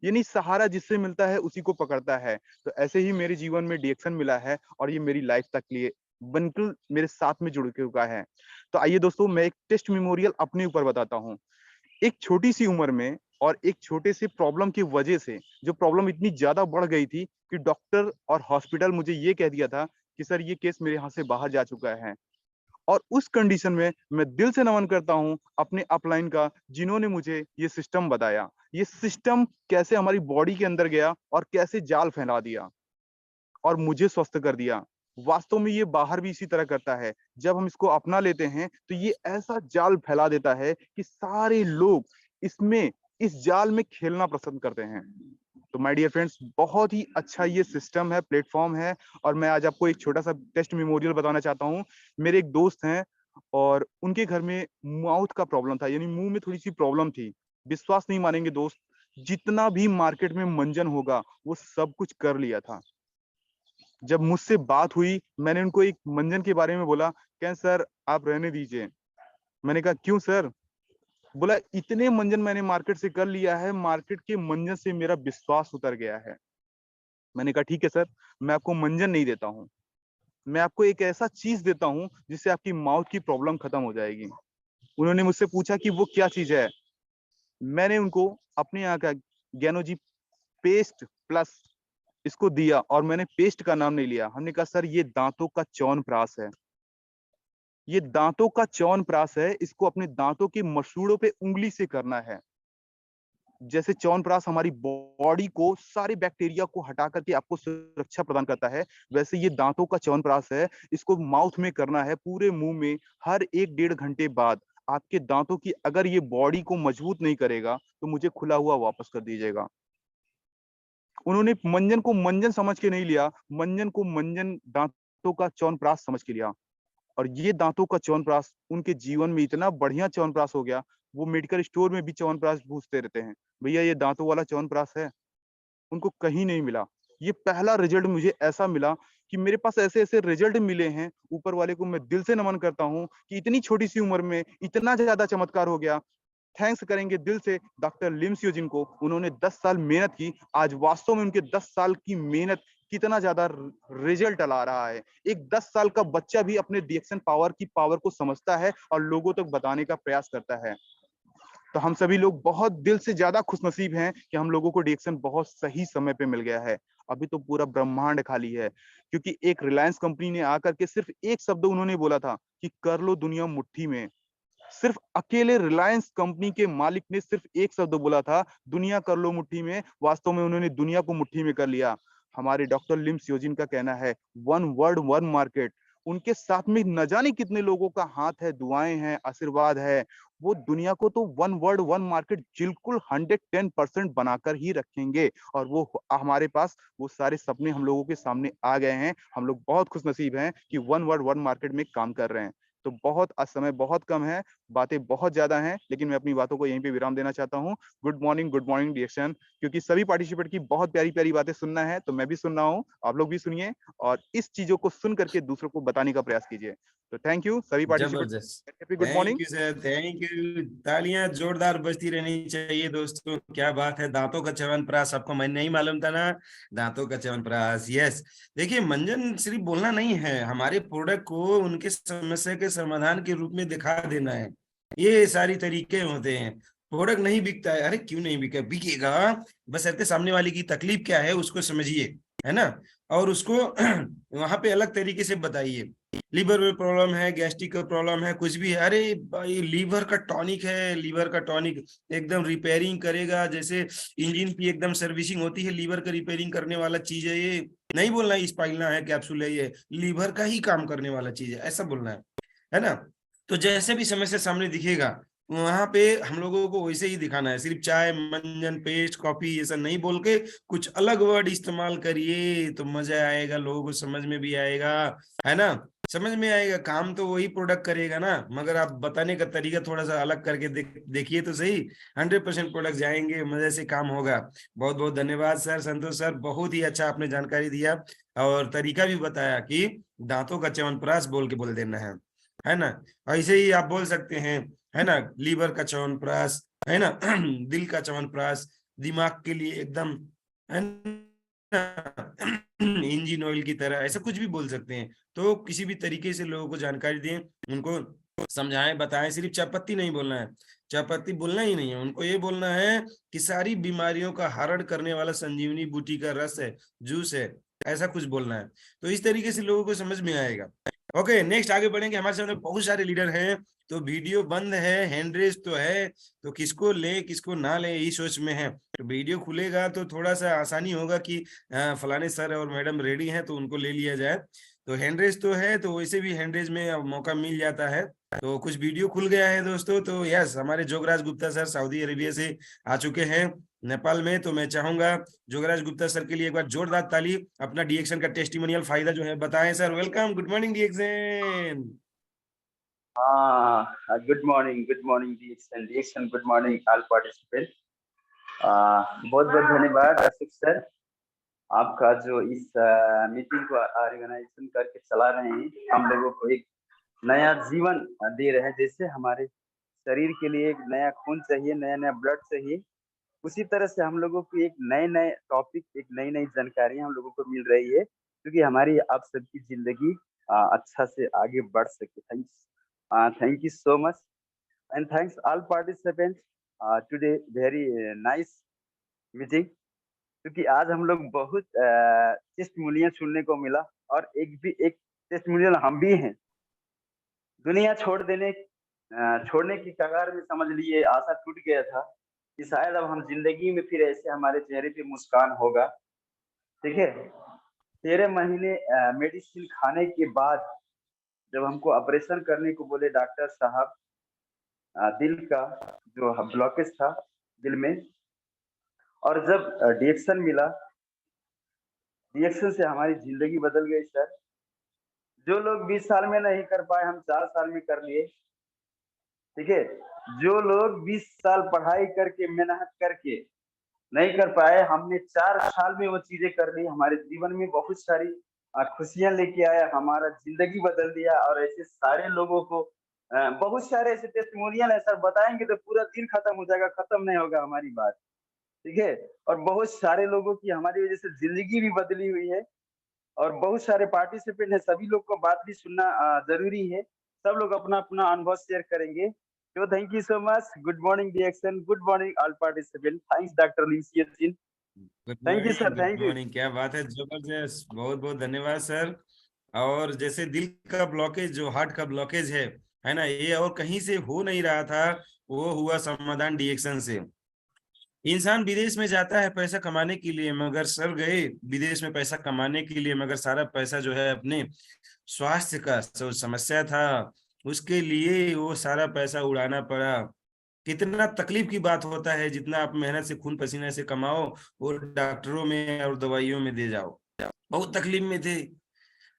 यानी सहारा जिससे मिलता है उसी को पकड़ता है। तो ऐसे ही मेरे जीवन में डीएक्शन मिला है, और ये मेरी लाइफ तक लिए बिल्कुल मेरे साथ में जुड़ चुका है। तो आइए दोस्तों, मैं एक टेस्ट मेमोरियल अपने ऊपर बताता हूँ। एक छोटी सी उम्र में और एक छोटे से प्रॉब्लम की वजह से, जो प्रॉब्लम इतनी ज्यादा बढ़ गई थी कि डॉक्टर और हॉस्पिटल मुझे ये कह दिया था कि सर ये केस मेरे यहाँ से बाहर जा चुका है। और उस कंडीशन में मैं दिल से नमन करता हूं अपने अपलाइन का, जिन्होंने मुझे ये सिस्टम बताया। ये सिस्टम कैसे हमारी बॉडी के अंदर गया और कैसे जाल फैला दिया और मुझे स्वस्थ कर दिया। वास्तव में ये बाहर भी इसी तरह करता है। जब हम इसको अपना लेते हैं तो ये ऐसा जाल फैला देता है कि सारे लोग इसमें, इस जाल में खेलना पसंद करते हैं। तो माय डियर फ्रेंड्स, बहुत ही अच्छा ये सिस्टम है, प्लेटफॉर्म है। और मैं आज आपको एक छोटा सा टेस्ट मेमोरियल बताना चाहता हूँ। मेरे एक दोस्त हैं, और उनके घर में माउथ का प्रॉब्लम था, यानी मुंह में थोड़ी सी प्रॉब्लम थी। विश्वास नहीं मानेंगे दोस्त, जितना भी मार्केट में मंजन होगा वो सब कुछ कर लिया था। जब मुझसे बात हुई, मैंने उनको एक मंजन के बारे में बोला। कहें सर आप रहने दीजिए। मैंने कहा क्यों सर? बोला इतने मंजन मैंने मार्केट से कर लिया है, मार्केट के मंजन से मेरा विश्वास उतर गया है। मैंने कहा ठीक है सर, मैं आपको मंजन नहीं देता हूँ, मैं आपको एक ऐसा चीज देता हूँ जिससे आपकी माउथ की प्रॉब्लम खत्म हो जाएगी। उन्होंने मुझसे पूछा कि वो क्या चीज है। मैंने उनको अपने यहाँ का ज्ञानोजी पेस्ट प्लस इसको दिया, और मैंने पेस्ट का नाम नहीं लिया। हमने कहा सर ये दांतों का च्यवनप्राश है, ये दांतों का च्यवनप्राश है, इसको अपने दांतों के मसूड़ों पे उंगली से करना है। जैसे च्यवनप्राश हमारी बॉडी को, सारे बैक्टीरिया को हटा करके आपको सुरक्षा प्रदान करता है, वैसे ये दांतों का च्यवनप्राश है। इसको माउथ में करना है, पूरे मुंह में, हर 1-1.5 घंटे बाद। आपके दांतों की अगर ये बॉडी को मजबूत नहीं करेगा तो मुझे खुला हुआ वापस कर दीजिएगा। उन्होंने मंजन को मंजन समझ के नहीं लिया, मंजन को मंजन, दांतों का च्यवनप्राश समझ के लिया। और ये दांतों का च्यवनप्राश उनके जीवन में इतना बढ़िया च्यवनप्राश हो गया, वो मेडिकल स्टोर में भी च्यवनप्राश पूछते रहते हैं, भैया ये दांतों वाला च्यवनप्राश है? उनको कहीं नहीं मिला। ये पहला रिजल्ट मुझे ऐसा मिला कि मेरे पास ऐसे ऐसे रिजल्ट मिले हैं। ऊपर वाले को मैं दिल से नमन करता हूँ कि इतनी छोटी सी उम्र में इतना ज्यादा चमत्कार हो गया। थैंक्स करेंगे दिल से डॉक्टर लिम सियोजिन को। उन्होंने 10 साल मेहनत की, आज वास्तव में उनके 10 साल की मेहनत कितना ज्यादा रिजल्ट ला रहा है। एक 10 साल का बच्चा भी अपने डीएक्शन पावर की पावर को समझता है और लोगों तक बताने का प्रयास करता है। तो हम सभी लोग बहुत दिल से ज्यादा खुशनसीब हैं कि हम लोगों को डिएक्शन बहुत सही समय पे मिल गया है। अभी तो पूरा ब्रह्मांड खाली है, क्योंकि एक रिलायंस कंपनी ने आकर के सिर्फ एक शब्द उन्होंने बोला था कि कर लो दुनिया मुट्ठी में। सिर्फ अकेले रिलायंस कंपनी के मालिक ने सिर्फ एक शब्द बोला था, दुनिया कर लो मुट्ठी में। वास्तव में उन्होंने दुनिया को मुट्ठी में कर लिया। हमारे डॉक्टर लिम स्योजिन का कहना है, वन वर्ड वन मार्केट। उनके साथ में न जाने कितने लोगों का हाथ है, दुआएं हैं, आशीर्वाद है। वो दुनिया को तो वन वर्ड वन मार्केट बिल्कुल 110% बनाकर ही रखेंगे। और वो हमारे पास वो सारे सपने हम लोगों के सामने आ गए हैं। हम लोग बहुत खुशनसीब हैं कि वन वर्ड वन मार्केट में काम कर रहे हैं। तो बहुत आज समय बहुत कम है, बातें बहुत ज्यादा हैं, लेकिन मैं अपनी बातों को यहीं पे विराम देना चाहता हूँ। गुड मॉर्निंग डिएक्शन, क्योंकि सभी पार्टिसिपेंट की बहुत प्यारी प्यारी बातें सुनना है, तो मैं भी सुन रहा हूँ, आप लोग भी सुनिए और इस चीजों को सुन करके दूसरों को बताने का प्रयास कीजिए। तो थैंक यू सभी पार्टिसिपेंट, जबरदस्त। Good morning. Thank you sir, thank you. तालियां जोरदार बजती रहनी चाहिए दोस्तों। क्या बात है, दांतों का च्यवनप्राश आपको मैं नहीं मालूम था ना, दांतों का च्यवनप्राश। यस, देखिए मंजन सिर्फ बोलना नहीं है, हमारे प्रोडक्ट को उनके समस्या के समाधान के रूप में दिखा देना है। ये सारी तरीके होते हैं। प्रोडक्ट नहीं बिकता है, अरे क्यों नहीं बिका, बिकेगा। बस ऐसे सामने वाले की तकलीफ क्या है उसको समझिए, है ना, और उसको वहां पे अलग तरीके से बताइए। लीवर में प्रॉब्लम है, गैस्ट्रिक का प्रॉब्लम है, कुछ भी है, अरे भाई लीवर का टॉनिक है, लीवर का टॉनिक एकदम रिपेयरिंग करेगा। जैसे इंजन की एकदम सर्विसिंग होती है, लीवर का रिपेयरिंग करने वाला चीज है ये। नहीं बोलना है स्पाइलना है, कैप्सूल है, ये लीवर का ही काम करने वाला चीज है, ऐसा बोलना है ना। तो जैसे भी समस्या सामने दिखेगा वहां पे हम लोगों को वैसे ही दिखाना है। सिर्फ चाय, मंजन, पेस्ट, कॉफी ऐसा नहीं बोल के कुछ अलग वर्ड इस्तेमाल करिए, तो मजा आएगा, लोगों को समझ में भी आएगा, है ना। समझ में आएगा, काम तो वही प्रोडक्ट करेगा ना, मगर आप बताने का तरीका थोड़ा सा अलग करके देखिए तो सही। 100% प्रोडक्ट जाएंगे, मजे से काम होगा। बहुत बहुत धन्यवाद सर, संतोष सर, बहुत ही अच्छा आपने जानकारी दिया और तरीका भी बताया कि दांतों का च्यवनप्राश बोल के बोल देना है ना। ऐसे ही आप बोल सकते हैं, है ना, लीवर का च्यवनप्राश, है ना, दिल का च्यवनप्राश, दिमाग के लिए एकदम, है ना, इंजन ऑयल की तरह, ऐसा कुछ भी बोल सकते हैं। तो किसी भी तरीके से लोगों को जानकारी दें, उनको समझाएं, बताएं। सिर्फ चायपत्ती नहीं बोलना है, चायपत्ती बोलना ही नहीं है, उनको ये बोलना है कि सारी बीमारियों का हरण करने वाला संजीवनी बूटी का रस है, जूस है, ऐसा कुछ बोलना है। तो इस तरीके से लोगों को समझ में आएगा। ओके, नेक्स्ट आगे बढ़ेंगे। हमारे सामने बहुत सारे लीडर हैं, तो वीडियो बंद है, हैंड रेस तो है, तो किसको ले किसको ना ले इस सोच में है। तो वीडियो खुलेगा तो थोड़ा सा आसानी होगा कि फलाने सर और मैडम रेडी हैं तो उनको ले लिया जाए। तो हैंड रेस तो है, तो वैसे भी हैंड रेस में अब मौका मिल जाता है। तो कुछ वीडियो खुल गया है दोस्तों। तो यस, हमारे Jograj Gupta sir Saudi Arabia से आ चुके हैं नेपाल में। तो मैं चाहूंगा जोगराज गुप्ता सर के लिए एक बार जोरदार ताली, अपना डीएक्शन का टेस्टिमोनियल फायदा जो है बताएं सर। वेलकम, गुड मॉर्निंग डीएक्शन। गुड मॉर्निंग डीएक्शन, गुड मॉर्निंग ऑल पार्टिसिपेंट। बहुत बहुत धन्यवाद अशोक सर, आपका जो इस मीटिंग को ऑर्गेनाइजेशन करके चला रहे हैं, हम लोगों को एक नया जीवन दे रहे हैं। जैसे हमारे शरीर के लिए एक नया खून चाहिए, नया नया ब्लड चाहिए, उसी तरह से हम लोगों को एक नए नए टॉपिक, एक नई नई जानकारी हम लोगों को मिल रही है, क्योंकि हमारी आप सबकी जिंदगी अच्छा से आगे बढ़ सके। Thank you so much and thanks all participants today very nice meeting, क्योंकि आज हम लोग बहुत टेस्टिमोनियल सुनने को मिला और एक टेस्टिमोनियल हम भी हैं। दुनिया छोड़ने की कगार में समझ लिए, आशा टूट गया था कि शायद अब हम जिंदगी में फिर ऐसे हमारे चेहरे पे मुस्कान होगा। ठीक है, 13 महीने मेडिसिन खाने के बाद जब हमको ऑपरेशन करने को बोले डॉक्टर साहब, दिल का जो ब्लॉकेज था दिल में, और जब डीएक्शन मिला, डीएक्शन से हमारी जिंदगी बदल गई सर। जो लोग 20 साल में नहीं कर पाए, हम 4 साल में कर लिए। ठीक है, जो लोग 20 साल पढ़ाई करके मेहनत करके नहीं कर पाए, हमने 4 साल में वो चीजें कर ली। हमारे जीवन में बहुत सारी खुशियां लेके आया, हमारा जिंदगी बदल दिया। और ऐसे सारे लोगों को बहुत सारे ऐसे टेस्टिमोनियल है सर, बताएंगे तो पूरा दिन खत्म हो जाएगा, खत्म नहीं होगा हमारी बात। ठीक है, और बहुत सारे लोगों की हमारी वजह से जिंदगी भी बदली हुई है, और बहुत सारे पार्टिसिपेंट है, सभी लोग को बात भी सुनना जरूरी है। सब लोग अपना अपना अनुभव शेयर करेंगे, So thank you so much. Good morning, DXN. Good morning, all participants. Thanks, Dr. Lucius. Good Thank you, sir. Morning, good Thank you. Morning. क्या बात है, जबरदस्त, बहुत बहुत धन्यवाद सर। और जैसे दिल का ब्लॉकेज, जो हार्ट का ब्लॉकेज है ना, ये और कहीं से हो नहीं रहा था, वो हुआ समाधान डीएक्शन से। इंसान विदेश में जाता है पैसा कमाने के लिए, मगर सर गए विदेश में पैसा कमाने के लिए, मगर सारा पैसा जो है अपने स्वास्थ्य का जो समस्या था उसके लिए वो सारा पैसा उड़ाना पड़ा। कितना तकलीफ की बात होता है, जितना आप मेहनत से खून पसीने से कमाओ वो डॉक्टरों में और दवाइयों में दे जाओ। बहुत तकलीफ में थे,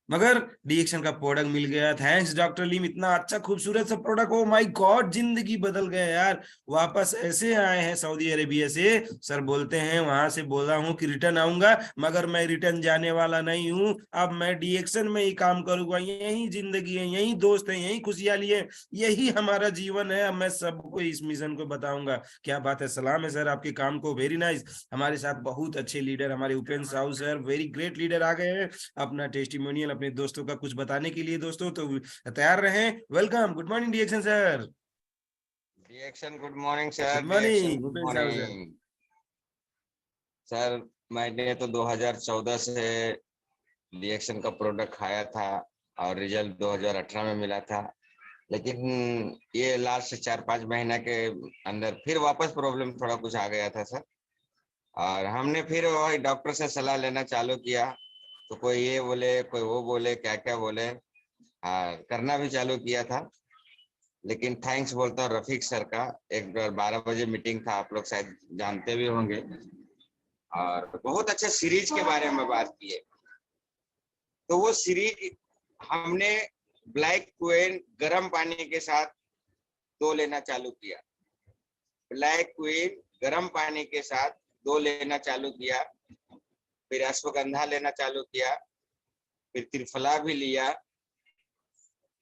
मगर डीएक्शन का प्रोडक्ट मिल गया। थैंक्स डॉक्टर लीम, इतना अच्छा खूबसूरत सा प्रोडक्ट, ओ माय गॉड, जिंदगी बदल गया यार। वापस ऐसे आए हैं सऊदी अरेबिया से, सर बोलते हैं वहां से बोला हूं कि रिटर्न आऊंगा, मगर मैं रिटर्न जाने वाला नहीं हूं। अब मैं डीएक्शन में ही काम करूंगा, यही जिंदगी है, यही दोस्त है, यही खुशहाली है, यही हमारा जीवन है। अब मैं सबको इस मिशन को बताऊंगा। क्या बात है, सलाम है सर आपके काम को, वेरी नाइस। हमारे साथ बहुत अच्छे लीडर हमारे Upendra Sahu sir, very great leader आ गए हैं अपना टेस्टिमोनियल अपने दोस्तों का कुछ बताने के लिए। दोस्तों तो तैयार रहें। वेलकम, गुड मॉर्निंग डीएक्शन सर। डीएक्शन good morning sir. Good morning Upendra Sahu sir. Sir मैंने तो 2014 से डीएक्शन का प्रोडक्ट खाया था और रिजल्ट 2018 में मिला था, लेकिन ये लास्ट 4-5 महीना के अंदर फिर वापस प्रॉब्लम थोड़ा कुछ आ गया था सर। और हमने फिर वही डॉक्टर से सलाह लेना चालू किया, तो कोई ये बोले कोई वो बोले, क्या क्या बोले, करना भी चालू किया था। लेकिन थैंक्स बोलता हूँ रफीक सर का, एक 12 बजे मीटिंग था, आप लोग शायद जानते भी होंगे, और बहुत अच्छा सीरीज के बारे में बात की है। तो वो सीरीज हमने ब्लैक क्वीन गर्म पानी के साथ 2 लेना चालू किया। ब्लैक क्वीन गर्म पानी के साथ 2 लेना चालू किया, फिर अश्वगंधा लेना चालू किया, फिर त्रिफला भी लिया,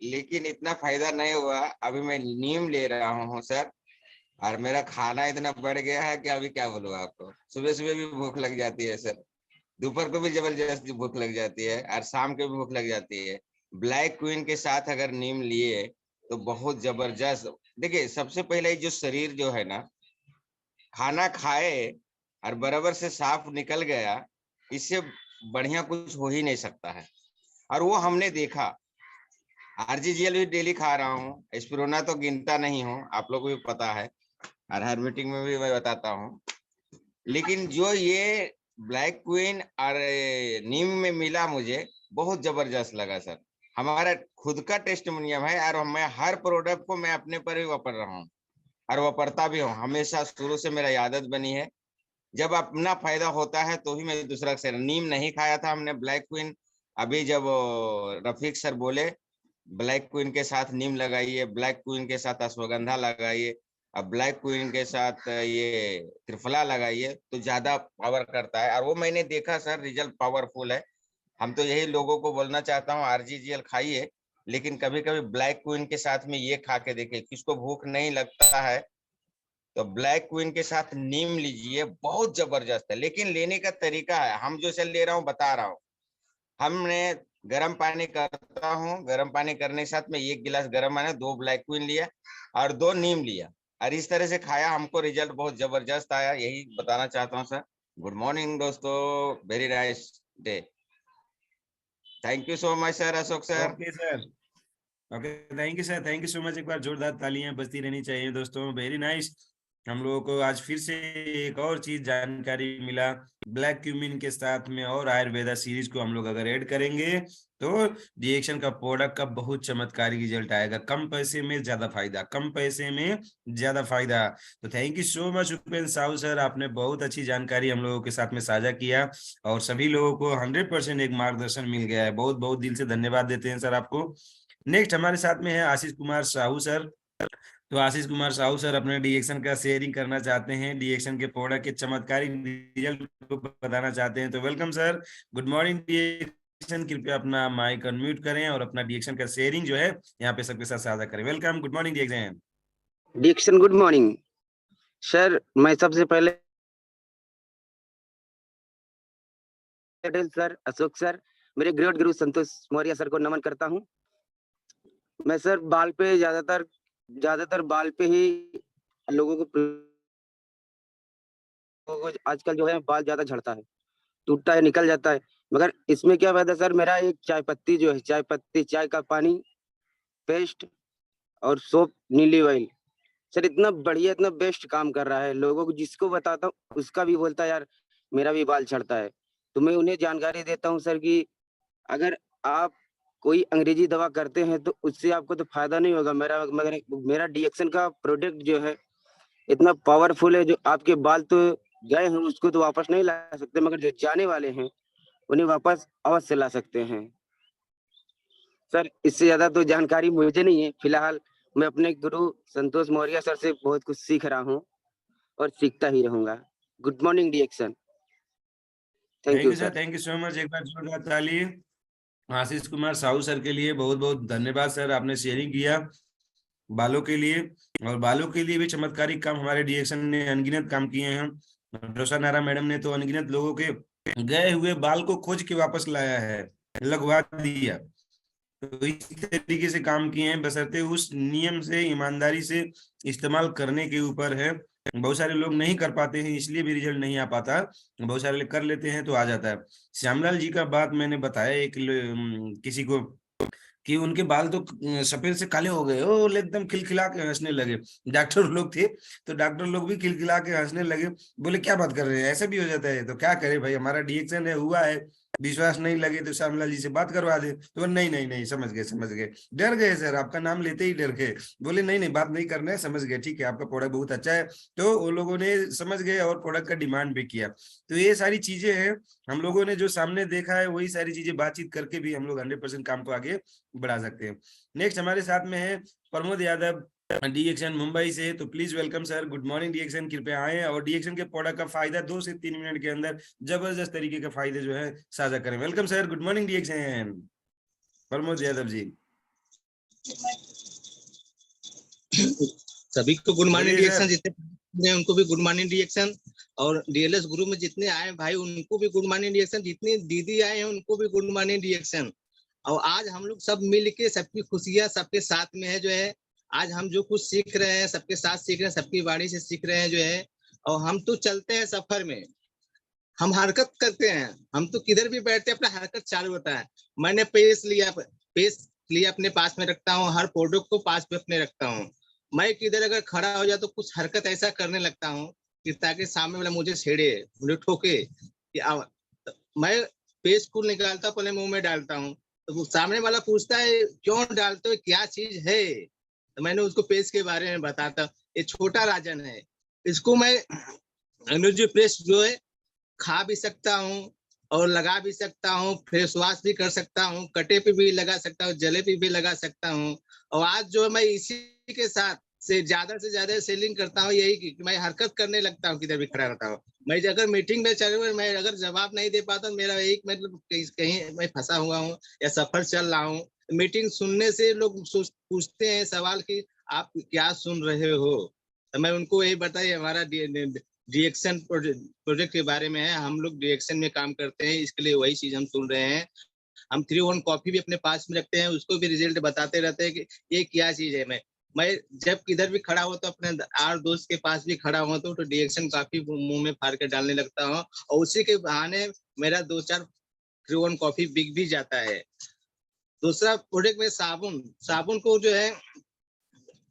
लेकिन इतना फायदा नहीं हुआ। अभी मैं नीम ले रहा हूँ सर, और मेरा खाना इतना बढ़ गया है कि अभी क्या बोलूँ आपको, सुबह सुबह भी भूख लग जाती है सर, दोपहर को भी जबरदस्त भूख लग जाती है, और शाम को भी भूख लग जाती है। ब्लैक क्वीन के साथ अगर नीम लिए तो बहुत जबरदस्त। देखिए सबसे पहले जो शरीर जो है ना, खाना खाए और बराबर से साफ निकल गया, इससे बढ़िया कुछ हो ही नहीं सकता है। और वो हमने देखा। आरजीजीएल भी डेली खा रहा हूँ, एस्पिरोना तो गिनता नहीं हूँ, आप लोगों को भी पता है, और हर मीटिंग में भी मैं बताता हूँ। लेकिन जो ये ब्लैक क्वीन और नीम में मिला मुझे बहुत जबरदस्त लगा सर। हमारा खुद का टेस्टिमोनियम है, और मैं हर प्रोडक्ट को मैं अपने पर ही वापर रहा हूँ और वापरता भी हूँ हमेशा, शुरू से मेरा आदत बनी है। जब अपना फायदा होता है तो ही मैं दूसरा से। नीम नहीं खाया था हमने, ब्लैक क्वीन अभी जब रफीक सर बोले ब्लैक क्वीन के साथ नीम लगाइए, ब्लैक क्वीन के साथ अश्वगंधा लगाइए, अब ब्लैक क्वीन के साथ ये त्रिफला लगाइए, तो ज्यादा पावर करता है। और वो मैंने देखा सर, रिजल्ट पावरफुल है। हम तो यही लोगों को बोलना चाहता हूँ, आरजीजीएल खाइए, लेकिन कभी कभी ब्लैक क्वीन के साथ में ये खा के देखिए। किसको भूख नहीं लगता है तो ब्लैक क्वीन के साथ नीम लीजिए, बहुत जबरदस्त है। लेकिन लेने का तरीका है, हम जो से ले रहा हूँ बता रहा हूँ। हमने गर्म पानी करता हूँ, गर्म पानी करने के साथ में 1 गिलास गर्म पानी, 2 ब्लैक क्वीन लिया और 2 नीम लिया, और इस तरह से खाया। हमको रिजल्ट बहुत जबरदस्त आया, यही बताना चाहता हूँ सर। गुड मॉर्निंग दोस्तों, very nice day. Thank you so much sir, Ashok sir. Okay sir, okay, thank you sir, thank you so much. एक बार जोरदार तालियां बजती रहनी चाहिए दोस्तों, वेरी नाइस। हम लोगों को आज फिर से एक और चीज जानकारी मिला, ब्लैक क्यूमिन के साथ में और आयुर्वेदा सीरीज को हम लोग अगर ऐड करेंगे तो डीएक्शन का प्रोडक्ट का बहुत चमत्कारी रिजल्ट आएगा। कम पैसे में ज्यादा फायदा, कम पैसे में ज्यादा फायदा। तो thank you so much Upendra Sahu sir, आपने बहुत अच्छी जानकारी हम लोगों के साथ में साझा किया, और सभी लोगों को 100% एक मार्गदर्शन मिल गया है। बहुत बहुत दिल से धन्यवाद देते हैं सर आपको। नेक्स्ट हमारे साथ में है आशीष कुमार साहू सर। तो आशीष कुमार साहू सर अपने डीएक्शन का शेयरिंग करना चाहते हैं, डीएक्शन के प्रोडक्ट के चमत्कारी रिजल्ट को बताना चाहते हैं। तो वेलकम सर, गुड मॉर्निंग डीएक्शन। कृपया अपना माइक अनम्यूट करें और अपना डीएक्शन का शेयरिंग जो है यहाँ पे सबके साथ साझा करें। वेलकम, गुड मॉर्निंग डीएक्शन। डीएक्शन गुड मॉर्निंग सर। मैं सबसे पहले सर, अशोक सर, मेरे ग्रेट गुरु संतोष मौर्य सर को नमन करता हूं। मैं सर बाल पे ज्यादातर ज्यादातर बाल पे ही लोगों को आजकल जो है बाल ज्यादा झड़ता है, टूटता है, निकल जाता है। मगर इसमें क्या फायदा सर, मेरा एक चाय पत्ती जो है, चाय पत्ती, चाय का पानी, पेस्ट और सोप, नीली ऑयल, सर इतना बढ़िया, इतना बेस्ट काम कर रहा है। लोगों को जिसको बताता हूँ उसका भी बोलता है यार मेरा भी बाल झड़ता है। तो मैं उन्हें जानकारी देता हूँ सर कि अगर आप कोई अंग्रेजी दवा करते हैं तो उससे आपको तो फायदा नहीं होगा। मगर मेरा डीएक्सन का प्रोडक्ट जो है इतना पावरफुल है, जो आपके बाल तो गए हैं उसको तो वापस नहीं ला सकते, मगर जो जाने वाले हैं उन्हें वापस अवश्य ला सकते हैं। सर इससे ज्यादा तो जानकारी मुझे नहीं है। फिलहाल मैं अपने गुरु संतोष मौर्य सर से बहुत कुछ सीख रहा हूँ और सीखता ही रहूंगा। गुड मॉर्निंग डीएक्सन। Thank thank you you sir, sir. Thank you so much. एक बार जोरदार ताली आशीष कुमार साहू सर के लिए। बहुत बहुत धन्यवाद सर, आपने शेयरिंग किया बालों के लिए। और बालों के लिए भी चमत्कारिक काम हमारे डीएक्सन ने अनगिनत काम किए हैं। रोशा नारा मैडम ने तो अनगिनत लोगों के गए हुए बाल को खोज के वापस लाया है, लगवा दिया। तो इस तरीके से काम किए हैं, बशर्ते उस नियम से, ईमानदारी से इस्तेमाल करने के ऊपर है। बहुत सारे लोग नहीं कर पाते हैं, इसलिए भी रिजल्ट नहीं आ पाता। बहुत सारे लोग कर लेते हैं तो आ जाता है। श्यामलाल जी का बात मैंने बताया किसी को कि उनके बाल तो सफेद से काले हो गए, ओ एकदम खिलखिला के हंसने लगे। डॉक्टर लोग थे तो डॉक्टर लोग भी खिलखिला के हंसने लगे। बोले क्या बात कर रहे हैं, ऐसा भी हो जाता है? तो क्या करे भाई, हमारा डीएक्सन है, हुआ है। विश्वास नहीं लगे तो श्यामलाल जी से बात करवा दे। तो नहीं नहीं नहीं, समझ गए समझ गए, डर गए सर, आपका नाम लेते ही डर गए। बोले नहीं नहीं, बात नहीं करना है, समझ गए, ठीक है, आपका प्रोडक्ट बहुत अच्छा है। तो वो लोगों ने समझ गए और प्रोडक्ट का डिमांड भी किया। तो ये सारी चीजें हैं, हम लोगों ने जो सामने देखा है वही सारी चीजें बातचीत करके भी हम लोग 100% काम को आगे बढ़ा सकते हैं। नेक्स्ट हमारे साथ में है प्रमोद यादव, डीएक्सन मुंबई से। तो please welcome sir, good morning डीएक्सन, कृपया आए और डीएक्सन के प्रोडक्ट का फायदा 2 से 3 मिनट के अंदर जबरदस्त तरीके के फायदे जो है साझा करें। वेलकम सर, गुड मॉर्निंग डीएक्सन, प्रमोद यादव जी। सभी को गुड मॉर्निंग बोलिए डीएक्सन, सर। जितने उनको भी गुड मॉर्निंग डीएक्सन, और डीएलएस ग्रुप में जितने आए भाई उनको भी गुड मॉर्निंग डीएक्सन, जितनी दीदी आए हैं उनको भी गुड मॉर्निंग डीएक्सन। और आज हम लोग सब मिल के, सबकी खुशियां सबके साथ में है जो है। आज हम जो कुछ सीख रहे हैं सबके साथ सीख रहे हैं, सबकी वाणी से सीख रहे हैं जो है। और हम तो चलते हैं सफर में, हम हरकत करते हैं, हम तो किधर भी बैठते हैं अपना हरकत चालू होता है। मैंने पेस लिया अपने पास में रखता हूँ, हर प्रोडक्ट को पास में अपने रखता हूँ। मैं किधर अगर खड़ा हो जाए तो कुछ हरकत ऐसा करने लगता हूँ कि ताकि सामने वाला मुझे छेड़े, मुझे ठोके। मैं पेस्ट को निकालता पहले मुंह में डालता हूँ, तो वो सामने वाला पूछता है क्यों डालते हो, क्या चीज है, तो मैंने उसको पेस्ट के बारे में बताता। ये छोटा राजन है, इसको मैं एनर्जी प्रेस जो है खा भी सकता हूँ और लगा भी सकता हूँ, फेस वॉश भी कर सकता हूँ, कटे पे भी लगा सकता हूँ, जले पे भी लगा सकता हूँ। और आज जो मैं इसी के साथ से ज्यादा सेलिंग करता हूँ, यही कि मैं हरकत करने लगता हूँ, किधर भी खड़ा रहता हूँ। मैं अगर मीटिंग में चल रहा हूँ, मैं अगर जवाब नहीं दे पाता, मेरा एक मतलब कहीं मैं फंसा हुआ हूँ या सफर चल रहा हूँ, मीटिंग सुनने से लोग पूछते हैं सवाल कि आप क्या सुन रहे हो, तो मैं उनको यही बताइए हमारा डीएक्सन प्रोजेक्ट के बारे में है। हम लोग डीएक्सन में काम करते हैं, इसके लिए वही चीज हम सुन रहे हैं। हम 3-1 कॉफी भी अपने पास में रखते हैं, उसको भी रिजल्ट बताते रहते हैं कि ये क्या चीज है। मैं जब किधर भी खड़ा हो तो अपने आर दोस्त के पास भी खड़ा हुआ तो डीएक्सन काफी मुंह में फाड़ के डालने लगता हूँ, और उसी के बहाने मेरा 2-4 3-1 कॉफी बिक भी जाता है। दूसरा प्रोडक्ट में साबुन को जो है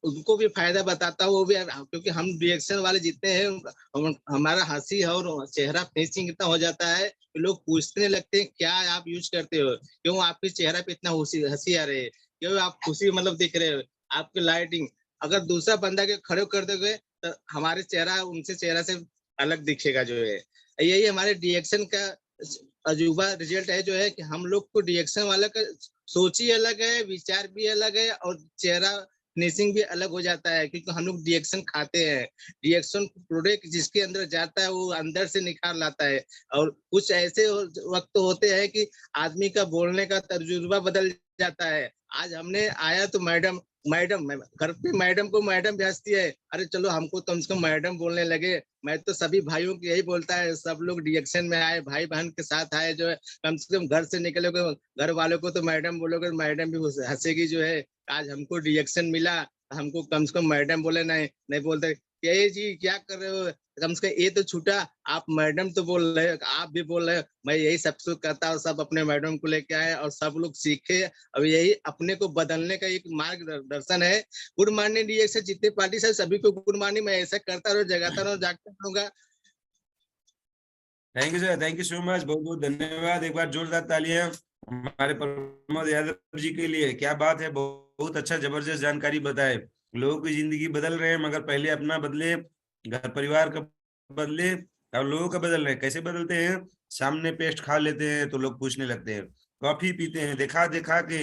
उनको भी फायदा बताता हूँ, वो भी, क्योंकि हम डीएक्सन वाले जितने हैं हमारा हंसी और चेहरा फिनिशिंग इतना हो जाता है कि लोग पूछने लगते हैं क्या आप यूज करते हो, क्यों आपके चेहरा पे इतना हंसी आ रही है, क्यों आप खुशी मतलब दिख रहे हो, आपकी लाइटिंग। अगर दूसरा बंदा के खड़े कर दोगे तो हमारे चेहरा उनसे चेहरा से अलग दिखेगा जो है। यही हमारे डीएक्सन का अजूबा रिजल्ट है जो है कि हम लोग को डीएक्सन वाला का सोच ही अलग है, विचार भी अलग है और चेहरा फिनिशिंग भी अलग हो जाता है, क्योंकि हम लोग डीएक्सन खाते हैं। डीएक्सन प्रोडक्ट जिसके अंदर जाता है वो अंदर से निखार लाता है। और कुछ ऐसे वक्त होते हैं कि आदमी का बोलने का तजुर्बा बदल जाता है। आज हमने आया तो मैडम घर पे मैडम को मैडम भेजती है, अरे चलो हमको कम से कम मैडम बोलने लगे। मैं तो सभी भाइयों को यही बोलता है, सब लोग डीएक्सन में आए, भाई बहन के साथ आए जो है, कम से कम घर से निकलोगे घर वालों को तो मैडम बोलोगे, मैडम भी हंसेगी जो है। आज हमको डीएक्सन मिला, हमको कम से कम मैडम बोले नहीं नहीं बोलते ये जी क्या कर रहे हो, कम से कम ये तो छूटा, आप मैडम तो बोल रहे हो, आप भी बोल रहे हो। मैं यही सब कुछ करता हूँ, सब अपने मैडम को लेके आए और सब लोग सीखे। अब यही अपने को बदलने का एक मार्गदर्शन है। गुड मॉर्निंग डीएक्स जितने पार्टी है सभी को गुड मॉर्निंग। मैं ऐसा करता रहूँ, जगाता रहूँ, जागता रहूंगा। Thank you sir, thank you so much, बहुत बहुत धन्यवाद। एक बार जोरदार तालियां हमारे प्रमोद यादव जी के लिए। क्या बात है, बहुत अच्छा जबरदस्त जानकारी बताए। लोगों की जिंदगी बदल रहे हैं, मगर पहले अपना बदले, घर परिवार का बदले और लोगों का बदल रहे हैं। कैसे बदलते हैं? सामने पेस्ट खा लेते हैं तो लोग पूछने लगते हैं, कॉफी पीते हैं देखा देखा के,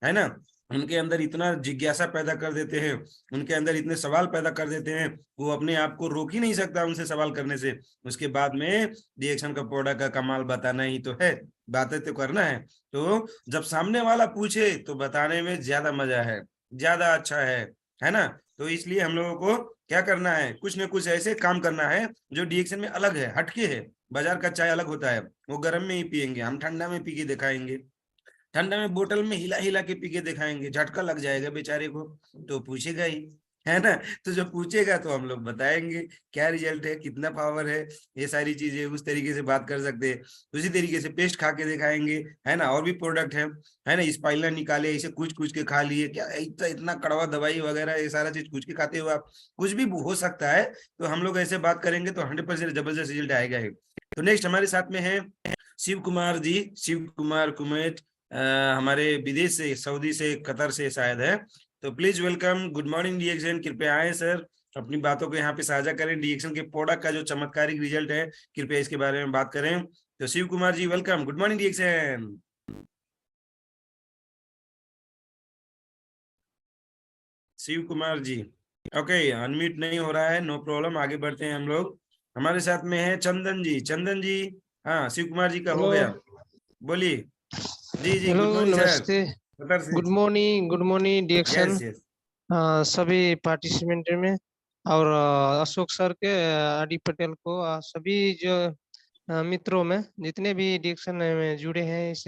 है ना, उनके अंदर इतना जिज्ञासा पैदा कर देते हैं, उनके अंदर इतने सवाल पैदा कर देते हैं, वो अपने आप को रोक ही नहीं सकता उनसे सवाल करने से। उसके बाद में रिएक्शन का प्रोडक्ट का कमाल बताना ही तो है, बातें तो करना है। तो जब सामने वाला पूछे तो बताने में ज्यादा मजा है, ज्यादा अच्छा है ना। तो इसलिए हम लोगों को क्या करना है, कुछ न कुछ ऐसे काम करना है जो डीएक्शन में अलग है, हटके है। बाजार का चाय अलग होता है, वो गर्म में ही पियेंगे, हम ठंडा में पी के दिखाएंगे, ठंडा में बोतल में हिला हिला के पी के दिखाएंगे, झटका लग जाएगा बेचारे को, तो पूछेगा ही, है ना। तो जब पूछेगा तो हम लोग बताएंगे क्या रिजल्ट है, कितना पावर है, ये सारी चीजें उस तरीके से बात कर सकते हैं। उसी तरीके से पेस्ट खा के दिखाएंगे, है ना। और भी प्रोडक्ट है ना, स्पाइलर निकाले, इसे कुछ कुछ के खा लिए, क्या इतना इतना कड़वा दवाई वगैरह ये सारा चीज कुछ के खाते हो आप, कुछ भी हो सकता है। तो हम लोग ऐसे बात करेंगे तो 100% जबरदस्त रिजल्ट आएगा ही। तो नेक्स्ट हमारे साथ में है शिव कुमार जी, शिव कुमार कुमेट, हमारे विदेश से, सऊदी से, कतर से शायद है। तो प्लीज वेलकम, गुड मॉर्निंग डीएक्शन, कृपया आए सर, अपनी बातों को यहाँ पे साझा करें। डीएक्शन के प्रोडक्ट का जो चमत्कारिक रिजल्ट है, कृपया इसके बारे में बात करें। तो Shiv Kumar ji welcome, good morning डीएक्शन। शिव कुमार जी, ओके, अनम्यूट नहीं हो रहा है, नो प्रॉब्लम, आगे बढ़ते हैं हम लोग। हमारे साथ में है चंदन जी, चंदन जी, हाँ शिव कुमार जी का हो गया, बोलिए। जी जी, हेलो गुड मॉर्निंग सर, नमस्ते, कतर से। गुड मॉर्निंग डीएक्शन यस यस। सभी पार्टिसिपेंट में, और अशोक सर के, आर डी पटेल को, सभी जो मित्रों में जितने भी डीएक्शन में जुड़े हैं इस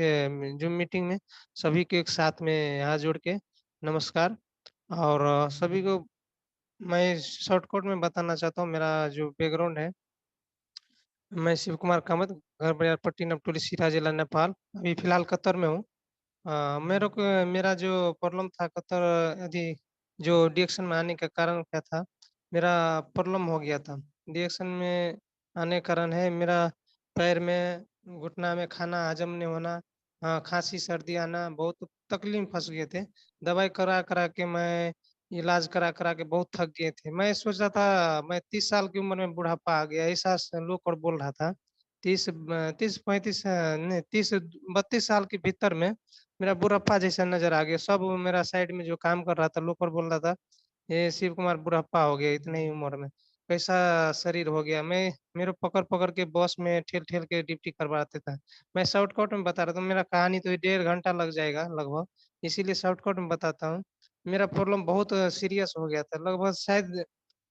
जूम मीटिंग में, सभी को एक साथ में हाथ जोड़ के नमस्कार। और सभी को मैं शॉर्टकट में बताना चाहता हूँ, मेरा जो बैकग्राउंड है, मैं शिव कुमार कामत, घर बरियारपट्टी, नवटोली, सिरा जिला, नेपाल। अभी फिलहाल कतर में हूँ। मेरा जो प्रॉब्लम था कतर, यदि जो डीएक्शन में आने का कारण क्या था, मेरा प्रॉब्लम हो गया था। डीएक्शन में आने का कारण है मेरा पैर में, घुटना में खाना हजम नहीं होना, खांसी सर्दी आना, बहुत तकलीफ फंस गए थे। दवाई करा करा के, मैं इलाज करा करा के बहुत थक गए थे। मैं सोच रहा था मैं 30 साल की उम्र में बुढ़ापा आ गया, ऐसा लोग और बोल रहा था। 30-35 नहीं, 30-32 साल के भीतर में मेरा बुढ़ापा जैसा नजर आ गया। सब मेरा साइड में जो काम कर रहा था, लोग और बोल रहा था ये शिव कुमार बुढ़ापा हो गया इतने ही उम्र में, कैसा शरीर हो गया। मैं मेरे पकड़ पकड़ के बस में ठेल ठेल के ड्यूटी करवाते था। मैं शॉर्टकट में बता रहा था, मेरा कहानी तो 1.5 घंटा लग जाएगा लगभग, इसीलिए शॉर्टकट में बताता हूँ। मेरा प्रॉब्लम बहुत सीरियस हो गया था, लगभग शायद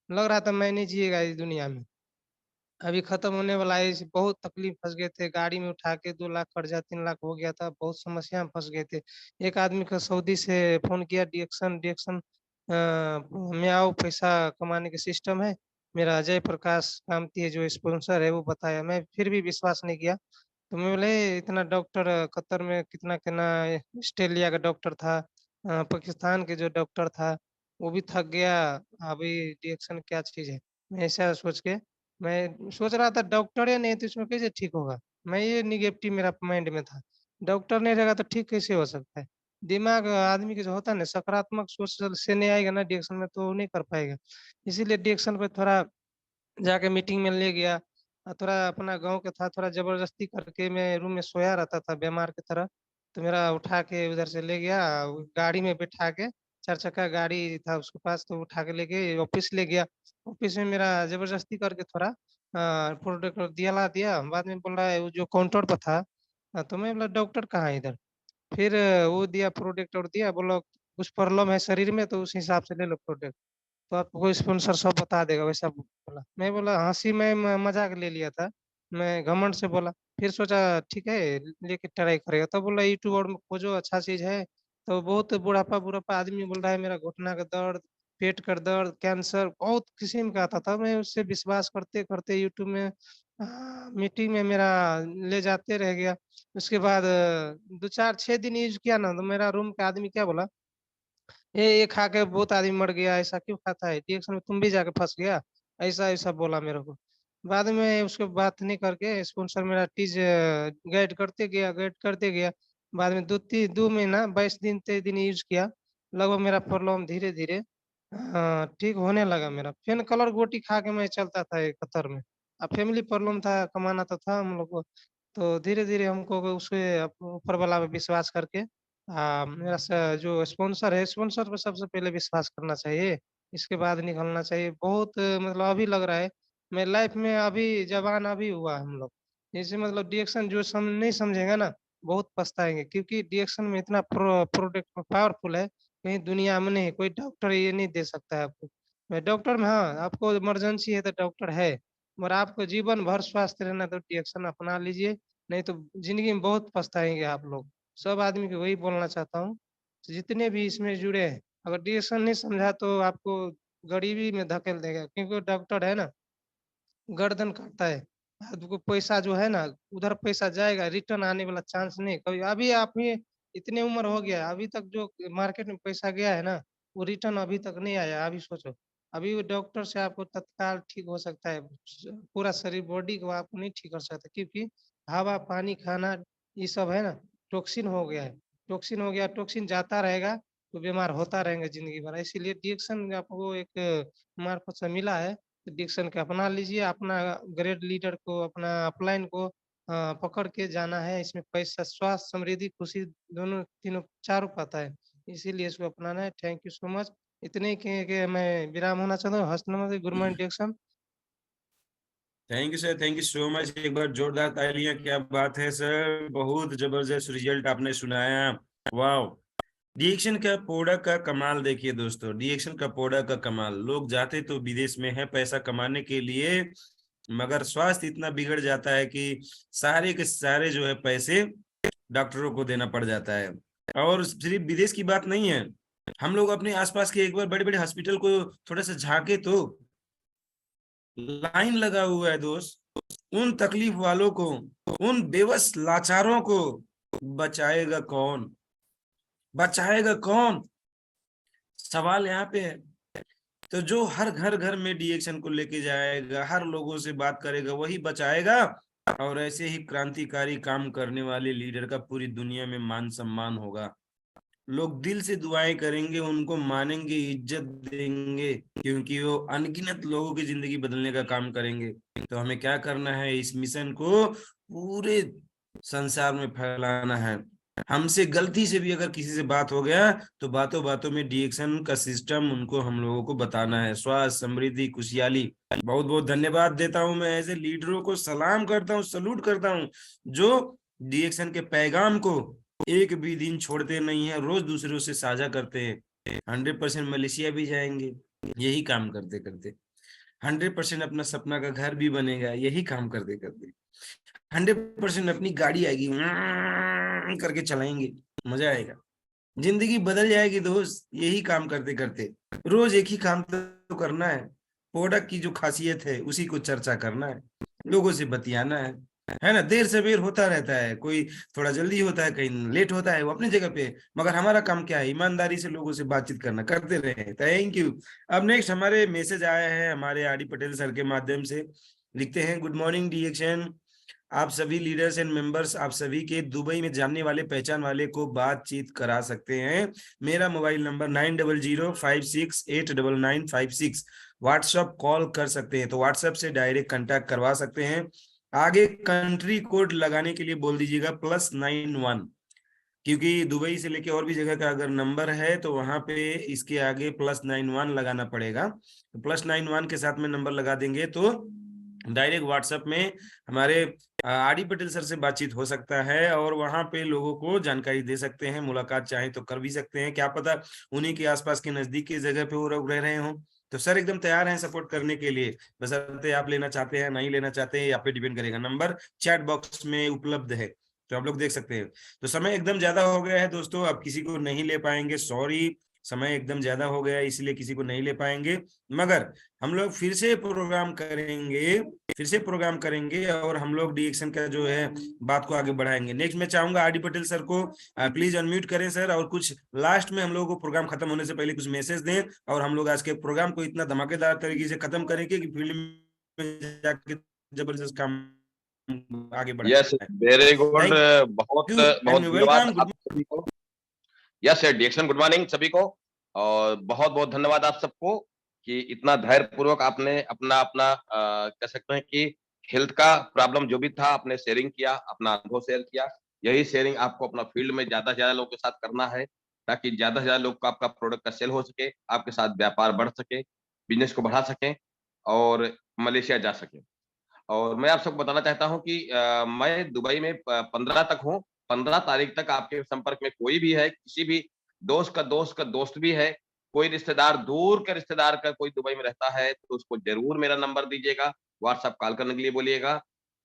लग रहा था मैं नहीं जिएगा इस दुनिया में, अभी खत्म होने वाला है। इस बहुत तकलीफ फंस गए थे, गाड़ी में उठा के 2 लाख कर्जा 3 लाख हो गया था, बहुत समस्या में फंस गए थे। एक आदमी को सऊदी से फोन किया, डीएक्शन डीएक्शन में आओ, पैसा कमाने के सिस्टम है। मेरा अजय प्रकाश कामती है जो स्पॉन्सर है, वो बताया, मैं फिर भी विश्वास नहीं किया। तो मैं बोले इतना डॉक्टर कतर में कितना कितना, ऑस्ट्रेलिया का डॉक्टर था, पाकिस्तान के जो डॉक्टर था वो भी थक गया, अभी डीएक्शन क्या चीज है। मैं ऐसा सोच के मैं सोच रहा था डॉक्टर ही नहीं तो इसमें कैसे ठीक होगा। मैं ये निगेटिव मेरा माइंड में था, डॉक्टर नहीं रहेगा तो ठीक कैसे हो सकता है। दिमाग आदमी के जो होता है ना, सकारात्मक सोच से नहीं आएगा ना डिएक्शन में, तो नहीं कर पाएगा। इसीलिए डिएक्शन पे थोड़ा जाके मीटिंग में ले गया, थोड़ा अपना गांव के था, थोड़ा जबरदस्ती करके मैं रूम में सोया रहता था बीमार की तरह। तो मेरा उठा के उधर से ले गया, गाड़ी में बैठा के, 4 चक्का गाड़ी था उसके पास, तो उठा के ले गए ऑफिस ले गया। ऑफिस में मेरा जबरदस्ती करके थोड़ा प्रोडक्ट दिया दिया, बाद में बोल रहा है वो जो काउंटर पर था। तो मैं बोला डॉक्टर कहाँ है इधर। फिर वो दिया प्रोडक्ट और दिया, बोलो कुछ प्रॉब्लम है शरीर में तो उस हिसाब से ले लो प्रोडक्ट, तो आपको स्पॉन्सर सब बता देगा, वैसा बोला। मैं बोला हंसी में मजाक ले लिया था, मैं घमंड से बोला। फिर सोचा ठीक है लेके ट्राई करेगा, तो बोला यूट्यूब और में खोजो अच्छा चीज है। तो बहुत बुढ़ापा बुढ़ापा आदमी बोल रहा है मेरा घुटना का दर्द, पेट का दर्द, कैंसर बहुत किस्म का आता था। मैं उससे विश्वास करते-करते यूट्यूब में मीटिंग में मेरा ले जाते रह गया। उसके बाद 2-4-6 दिन यूज़ किया ना, तो मेरा रूम का आदमी क्या बोला, ये खा के बहुत आदमी मर गया, ऐसा क्यों खाता है? रिएक्शन में तुम भी जाके फँस गया? ऐसा-ऐसा बोला मेरे को। बाद में उसको बात नहीं करके स्पॉन्सर मेरा गाइड करते गया। बाद में 2 महीना 22 दिन 23 दिन यूज़ किया। लगभग मेरा प्रॉब्लम धीरे-धीरे ठीक होने लगा मेरा। पेन किलर गोटी खा के मैं चलता था एक कतर में। अब फैमिली प्रॉब्लम था, कमाना तो था हम लोग को। तो धीरे-धीरे हमको उसके ऊपर वाला पे विश्वास करके मेरा जो स्पॉन्सर है, स्पॉन्सर पे सबसे पहले विश्वास करना चाहिए, इसके बाद निकलना चाहिए। बहुत मतलब अभी लग रहा है, मैं लाइफ में अभी जवान अभी हुआ हम लोग। जैसे मतलब डिएक्शन जो नहीं समझेगा ना, बहुत पछताएँगे, क्योंकि डिएक्शन में इतना प्रोडक्ट पावरफुल है, कहीं दुनिया में नहीं, कोई डॉक्टर ये नहीं दे सकता है आपको। डॉक्टर में हाँ, आपको इमरजेंसी है तो डॉक्टर है, मगर आपको जीवन भर स्वस्थ रहना तो डिएक्शन अपना लीजिए, नहीं तो ज़िंदगी में बहुत पछताएँगे आप लोग। सब आदमी को वही बोलना चाहता हूँ, जितने भी इसमें जुड़े हैं, अगर डिएक्शन नहीं समझा तो आपको गरीबी में धकेल देगा, क्योंकि वो डॉक्टर है ना, गर्दन काटता है। आपको पैसा जो है ना, उधर पैसा जाएगा, रिटर्न आने वाला चांस नहीं। कभी अभी आप ये इतने उम्र हो गया, अभी तक जो मार्केट में पैसा गया है ना, वो रिटर्न अभी तक नहीं आया। अभी सोचो, अभी वो डॉक्टर से आपको तत्काल ठीक हो सकता है, पूरा शरीर बॉडी को आपको नहीं ठीक कर सकता, क्योंकि हवा, पानी, खाना ये सब है ना, टॉक्सिन हो गया है। टॉक्सिन हो गया, टॉक्सिन जाता रहेगा तो बीमार होता रहेंगे ज़िंदगी भर। इसीलिए डिएक्शन आपको एक मार्फत से मिला है, डिक्शन को अपना लीजिए, अपना ग्रेट लीडर को, अपना अपलाइन को पकड़ के जाना है। इसमें पैसा, स्वास्थ्य, समृद्धि, खुशी दोनों तीनों चारों पाता है, इसीलिए इसको अपनाना है। Thank you so much. इतने ही कह के मैं विराम होना चाहता हूँ। हस्त नमस्ते, गुड मॉर्निंग डिएक्शन। Thank you sir, thank you so much. एक बार जोरदार तालियां। क्या बात है सर, बहुत जबरदस्त रिजल्ट आपने सुनाया। वाह, डिएक्शन का प्रोडक्ट का कमाल देखिए दोस्तों, डिएक्शन का प्रोडक्ट का कमाल। लोग जाते तो विदेश में है पैसा कमाने के लिए, मगर स्वास्थ्य इतना बिगड़ जाता है कि सारे के सारे जो है पैसे डॉक्टरों को देना पड़ जाता है। और सिर्फ विदेश की बात नहीं है, हम लोग अपने आसपास के एक बार बड़े बड़े हॉस्पिटल को थोड़ा सा झांके तो लाइन लगा हुआ है दोस्त। उन तकलीफ वालों को, उन बेबस लाचारों को बचाएगा कौन? बचाएगा कौन? सवाल यहाँ पे है। तो जो हर घर में डिएक्शन को लेके जाएगा, हर लोगों से बात करेगा, वही बचाएगा। और ऐसे ही क्रांतिकारी काम करने वाले लीडर का पूरी दुनिया में मान सम्मान होगा। लोग दिल से दुआएं करेंगे, उनको मानेंगे, इज्जत देंगे, क्योंकि वो अनगिनत लोगों की जिंदगी बदलने का काम करेंगे। तो हमें क्या करना है, इस मिशन को पूरे संसार में फैलाना है। हमसे गलती से भी अगर किसी से बात हो गया तो बातों बातों में डिएक्शन का सिस्टम उनको, हम लोगों को बताना है। स्वास्थ्य, समृद्धि, खुशहाली। बहुत बहुत धन्यवाद देता हूं मैं ऐसे लीडरों को, सलाम करता हूं, सलूट करता हूं, जो डिएक्शन के पैगाम को एक भी दिन छोड़ते नहीं है, रोज दूसरों से साझा करते हैं। 100% मलेशिया भी जाएंगे यही काम करते करते। 100% अपना सपना का घर भी बनेगा यही काम करते करते। 100% अपनी गाड़ी आएगी करके चलाएंगे, मजा आएगा, जिंदगी बदल जाएगी दोस्त यही काम करते करते। रोज एक ही काम तो करना है, प्रोडक्ट की जो खासियत है उसी को चर्चा करना है, लोगों से बतियाना है ना। देर सवेर होता रहता है, कोई थोड़ा जल्दी होता है, कहीं लेट होता है, वो अपनी जगह पे, मगर हमारा काम क्या है, ईमानदारी से लोगों से बातचीत करना, करते रहे। Thank you. अब नेक्स्ट हमारे मैसेज आया है हमारे आर डी पटेल सर के माध्यम से, लिखते हैं, गुड मॉर्निंग डिएक्शन, आप सभी लीडर्स एंड मेंबर्स, आप सभी के दुबई में जानने वाले पहचान वाले को बातचीत करा सकते हैं। मेरा मोबाइल नंबर 9005689956, व्हाट्सएप कॉल कर सकते हैं, तो व्हाट्सएप से डायरेक्ट कांटेक्ट करवा सकते हैं। आगे कंट्री कोड लगाने के लिए बोल दीजिएगा +91, क्योंकि दुबई से लेके और भी जगह का अगर नंबर है तो वहां पे इसके आगे +91 लगाना पड़ेगा। तो +91 के साथ में नंबर लगा देंगे तो डायरेक्ट व्हाट्सएप में हमारे आर डी पटेल सर से बातचीत हो सकता है, और वहां पे लोगों को जानकारी दे सकते हैं, मुलाकात चाहे तो कर भी सकते हैं। क्या पता उन्हीं के आसपास के नजदीक की जगह पे वो लोग रह रहे हों, तो सर एकदम तैयार हैं सपोर्ट करने के लिए। बशर्ते आप लेना चाहते हैं, नहीं लेना चाहते हैं, आप पे डिपेंड करेगा। नंबर चैट बॉक्स में उपलब्ध है, तो आप लोग देख सकते हैं। तो समय एकदम ज्यादा हो गया है दोस्तों, अब किसी को नहीं ले पाएंगे, सॉरी। समय एकदम ज्यादा हो गया इसलिए किसी को नहीं ले पाएंगे, मगर हम लोग फिर से प्रोग्राम करेंगे और हम लोग डीएक्शन का जो है बात को आगे बढ़ाएंगे। नेक्स्ट मैं चाहूंगा आरडी पटेल सर को प्लीज अनम्यूट करें सर, और कुछ लास्ट में हम लोगों को प्रोग्राम खत्म होने से पहले कुछ मैसेज दें और हम लोग आज के प्रोग्राम को इतना धमाकेदार तरीके से खत्म करेंगे कि फील्ड में जाके जबरदस्त काम आगे बढ़ा। यस, वेरी गुड, बहुत बहुत धन्यवाद वेलकम। आप सभी को। यस सर, डीएक्शन गुड मॉर्निंग सभी को, और बहुत बहुत धन्यवाद आप सबको कि इतना धैर्य पूर्वक आपने अपना अपना कह सकते हैं कि हेल्थ का प्रॉब्लम जो भी था आपने शेयरिंग किया, अपना अनुभव शेयर किया। यही शेयरिंग आपको अपना फील्ड में ज्यादा से ज्यादा लोगों के साथ करना है, ताकि ज्यादा से ज्यादा लोग का आपका प्रोडक्ट का सेल हो सके, आपके साथ व्यापार बढ़ सके, बिजनेस को बढ़ा सके और मलेशिया जा सके। और मैं आप सबको बताना चाहता हूं कि मैं दुबई में 15 तक हूं। 15 तारीख तक आपके संपर्क में कोई भी है, किसी भी दोस्त का दोस्त भी है, कोई रिश्तेदार, दूर का रिश्तेदार का कोई दुबई में रहता है, तो उसको जरूर मेरा नंबर दीजिएगा, व्हाट्सएप कॉल करने के लिए बोलिएगा।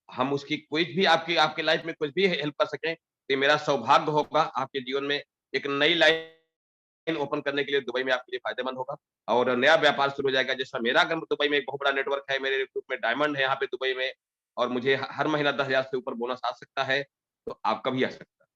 हम उसकी कोई भी आपके लाइफ में कुछ भी हेल्प कर सकें, तो मेरा सौभाग्य होगा आपके जीवन में एक नई लाइन ओपन करने के लिए दुबई में आपके लिए फायदेमंद होगा और नया व्यापार शुरू हो जाएगा। जैसा मेरा अगर दुबई में एक बहुत बड़ा नेटवर्क है, मेरे ग्रुप में डायमंड है यहाँ पे दुबई में, और मुझे हर महीना 10,000 से ऊपर बोनस आ सकता है, तो आपका भी आ सकता है।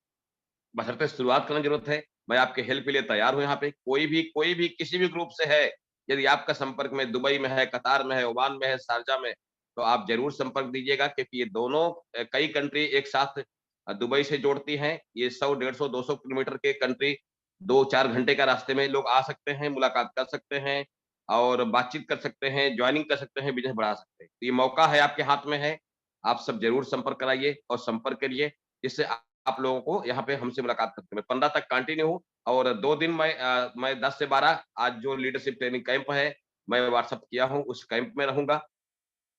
बशर्ते शुरुआत करने की जरूरत है। मैं आपके हेल्प के लिए तैयार हूँ यहाँ पे। कोई भी किसी भी ग्रुप से है, यदि आपका संपर्क में दुबई में है, कतार में है, ओमान में है, शारजा में, तो आप जरूर संपर्क दीजिएगा, क्योंकि ये दोनों कई कंट्री एक साथ दुबई से जोड़ती हैं। ये 100, 150, 200 किलोमीटर के कंट्री 2-4 घंटे का रास्ते में लोग आ सकते हैं, मुलाकात कर सकते हैं और बातचीत कर सकते हैं, ज्वाइनिंग कर सकते हैं, बिजनेस बढ़ा सकते हैं। तो ये मौका है, आपके हाथ में है। आप सब जरूर संपर्क कराइए और संपर्क करिए, जिससे आप लोगों को यहाँ पे हमसे मुलाकात करते हैं। मैं 15 तक कंटिन्यू हूँ और 2 दिन मैं 10 से 12 आज जो लीडरशिप ट्रेनिंग कैंप है, मैं व्हाट्सएप किया हूँ, उस कैंप में रहूंगा।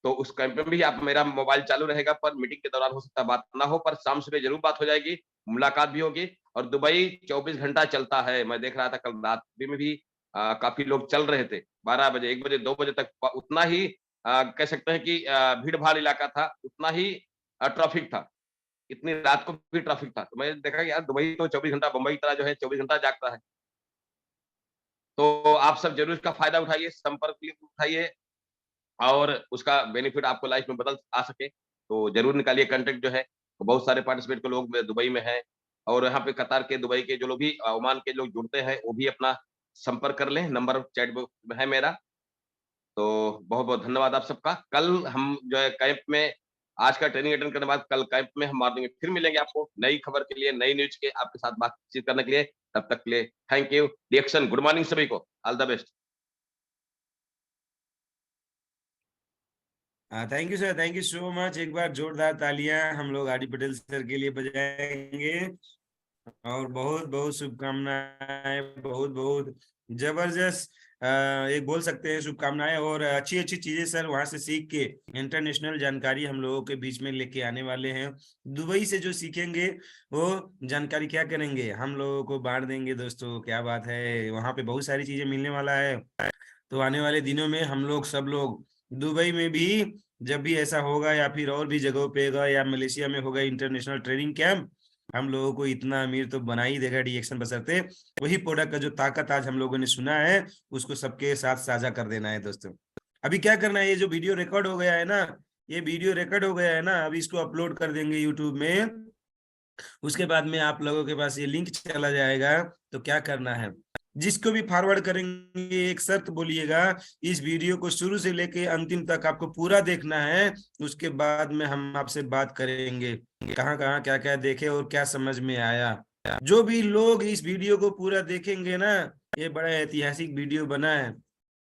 तो उस कैंप में भी आप मेरा मोबाइल चालू रहेगा, पर मीटिंग के दौरान हो सकता है बात ना हो, पर शाम सुबह जरूर बात हो जाएगी, मुलाकात भी होगी। और दुबई 24 घंटा चलता है। मैं देख रहा था कल रात्रि में भी काफी लोग चल रहे थे, 12 बजे, 1 बजे, 2 बजे तक उतना ही कह सकते हैं कि भीड़-भाड़ इलाका था, उतना ही ट्रैफिक था। इतनी रात को भी ट्रैफिक था। तो मैं देखा कि यार दुबई तो 24 घंटा, बंबई की तरह जो है 24 घंटा जागता है। तो आप सब जरूर इसका फायदा उठाइए, संपर्क उठाइए और उसका बेनिफिट आपको लाइफ में बदल आ सके, तो जरूर निकालिए कंटेक्ट जो है। तो बहुत सारे पार्टिसिपेट के लोग दुबई में हैं और यहाँ पे कतार के, दुबई के जो लोग भी, ओमान के लोग जुड़ते हैं, वो भी अपना संपर्क कर लें, नंबर चैट बॉक्स में है मेरा। तो बहुत-बहुत धन्यवाद आप सबका। कल हम जो है कैंप में, आज का ट्रेनिंग अटेंड करने के बाद कल कैंप में हम मॉर्निंग में फिर मिलेंगे आपको नई खबर के लिए, नई न्यूज़ के आपके साथ बातचीत करने के लिए। तब तक के लिए थैंक यू। डीएक्शन गुड मॉर्निंग सभी को। All the best. Thank you sir, thank you so much. एक बार जोरदार तालियां हम लोग आरडी पटेल सर के लिए बजाएंगे और बहुत बहुत शुभकामनाएं, बहुत बहुत जबरदस्त एक बोल सकते हैं शुभकामनाएं और अच्छी अच्छी चीजें सर वहां से सीख के इंटरनेशनल जानकारी हम लोगों के बीच में लेके आने वाले हैं। दुबई से जो सीखेंगे वो जानकारी क्या करेंगे, हम लोगों को बांट देंगे दोस्तों। क्या बात है, वहां पे बहुत सारी चीजें मिलने वाला है। तो आने वाले दिनों में हम लोग सब लोग दुबई में भी जब भी ऐसा होगा या फिर और भी जगहों पे होगा या मलेशिया में होगा इंटरनेशनल ट्रेनिंग कैंप, हम लोगों को इतना अमीर तो बना ही देगा डीएक्शन, बशर्ते वही प्रोडक्ट का जो ताकत आज हम लोगों ने सुना है उसको सबके साथ साझा कर देना है दोस्तों। अभी क्या करना है, ये जो वीडियो रिकॉर्ड हो गया है ना, ये वीडियो रिकॉर्ड हो गया है ना, अभी इसको अपलोड कर देंगे यूट्यूब में। उसके बाद में आप लोगों के पास ये लिंक चला जाएगा। तो क्या करना है, जिसको भी फॉरवर्ड करेंगे एक शर्त बोलिएगा, इस वीडियो को शुरू से लेके अंतिम तक आपको पूरा देखना है। उसके बाद में हम आपसे बात करेंगे कहाँ कहाँ क्या क्या देखे और क्या समझ में आया। जो भी लोग इस वीडियो को पूरा देखेंगे ना, ये बड़ा ऐतिहासिक वीडियो बना है।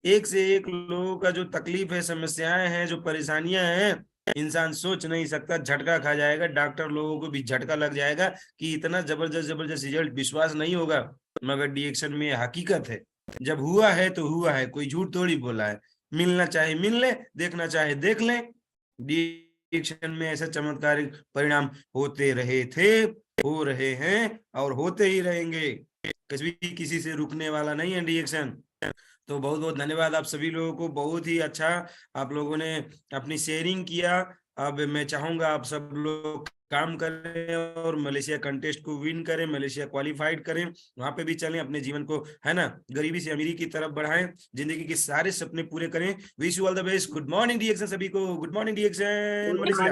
एक से एक लोगों का जो तकलीफ है, समस्याएं हैं, जो परेशानियां हैं, इंसान सोच नहीं सकता, झटका खा जाएगा। डॉक्टर लोगों को भी झटका लग जाएगा कि इतना जबरदस्त जबरदस्त रिजल्ट, विश्वास नहीं होगा, मगर डीएक्शन में हकीकत है। जब हुआ है तो हुआ है, कोई झूठ थोड़ी बोला है। मिलना चाहे मिल ले, देखना चाहे देख ले। डीएक्शन में ऐसा चमत्कारिक परिणाम होते रहे थे, हो रहे हैं और होते ही रहेंगे। कभी किसी से रुकने वाला नहीं है डीएक्शन। तो बहुत बहुत धन्यवाद आप सभी लोगों को, बहुत ही अच्छा आप लोगों ने अपनी शेयरिंग किया अब मैं चाहूंगा आप सब लोग काम करें और मलेशिया कंटेस्ट को विन करें, मलेशिया क्वालिफाइड करें, वहां पे भी चलें, अपने जीवन को, है ना, गरीबी से अमीरी की तरफ बढ़ाएं, जिंदगी के सारे सपने पूरे करें। Wish you all the best. Good morning डीएक्शन सभी को। गुड मॉर्निंग डीएक्शन Malaysia.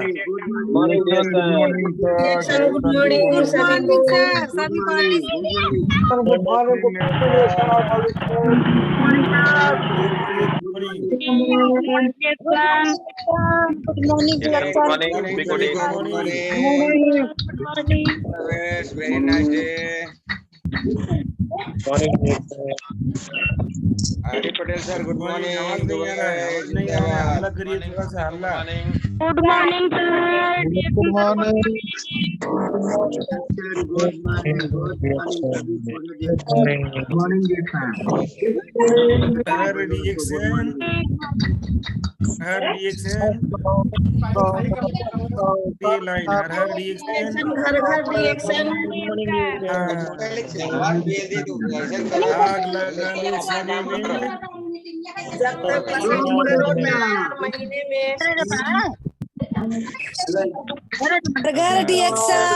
Very nice day. Hari Patel sir good morning. आवाज नहीं आ रहा है, आवाज नहीं आ रहा है, हल्ला करिए थोड़ा सा, हल्ला। Good morning sir. Good morning. हर रिएक्शन, हर रिएक्शन, ये लाइन हर रिएक्शन, घर घर रिएक्शन। आग लगा लो सभी में। जब तक महीने में घर रिएक्शन।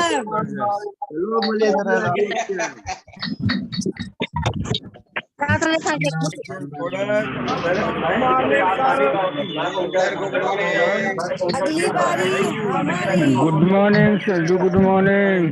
अगली बारी good morning sir, good morning.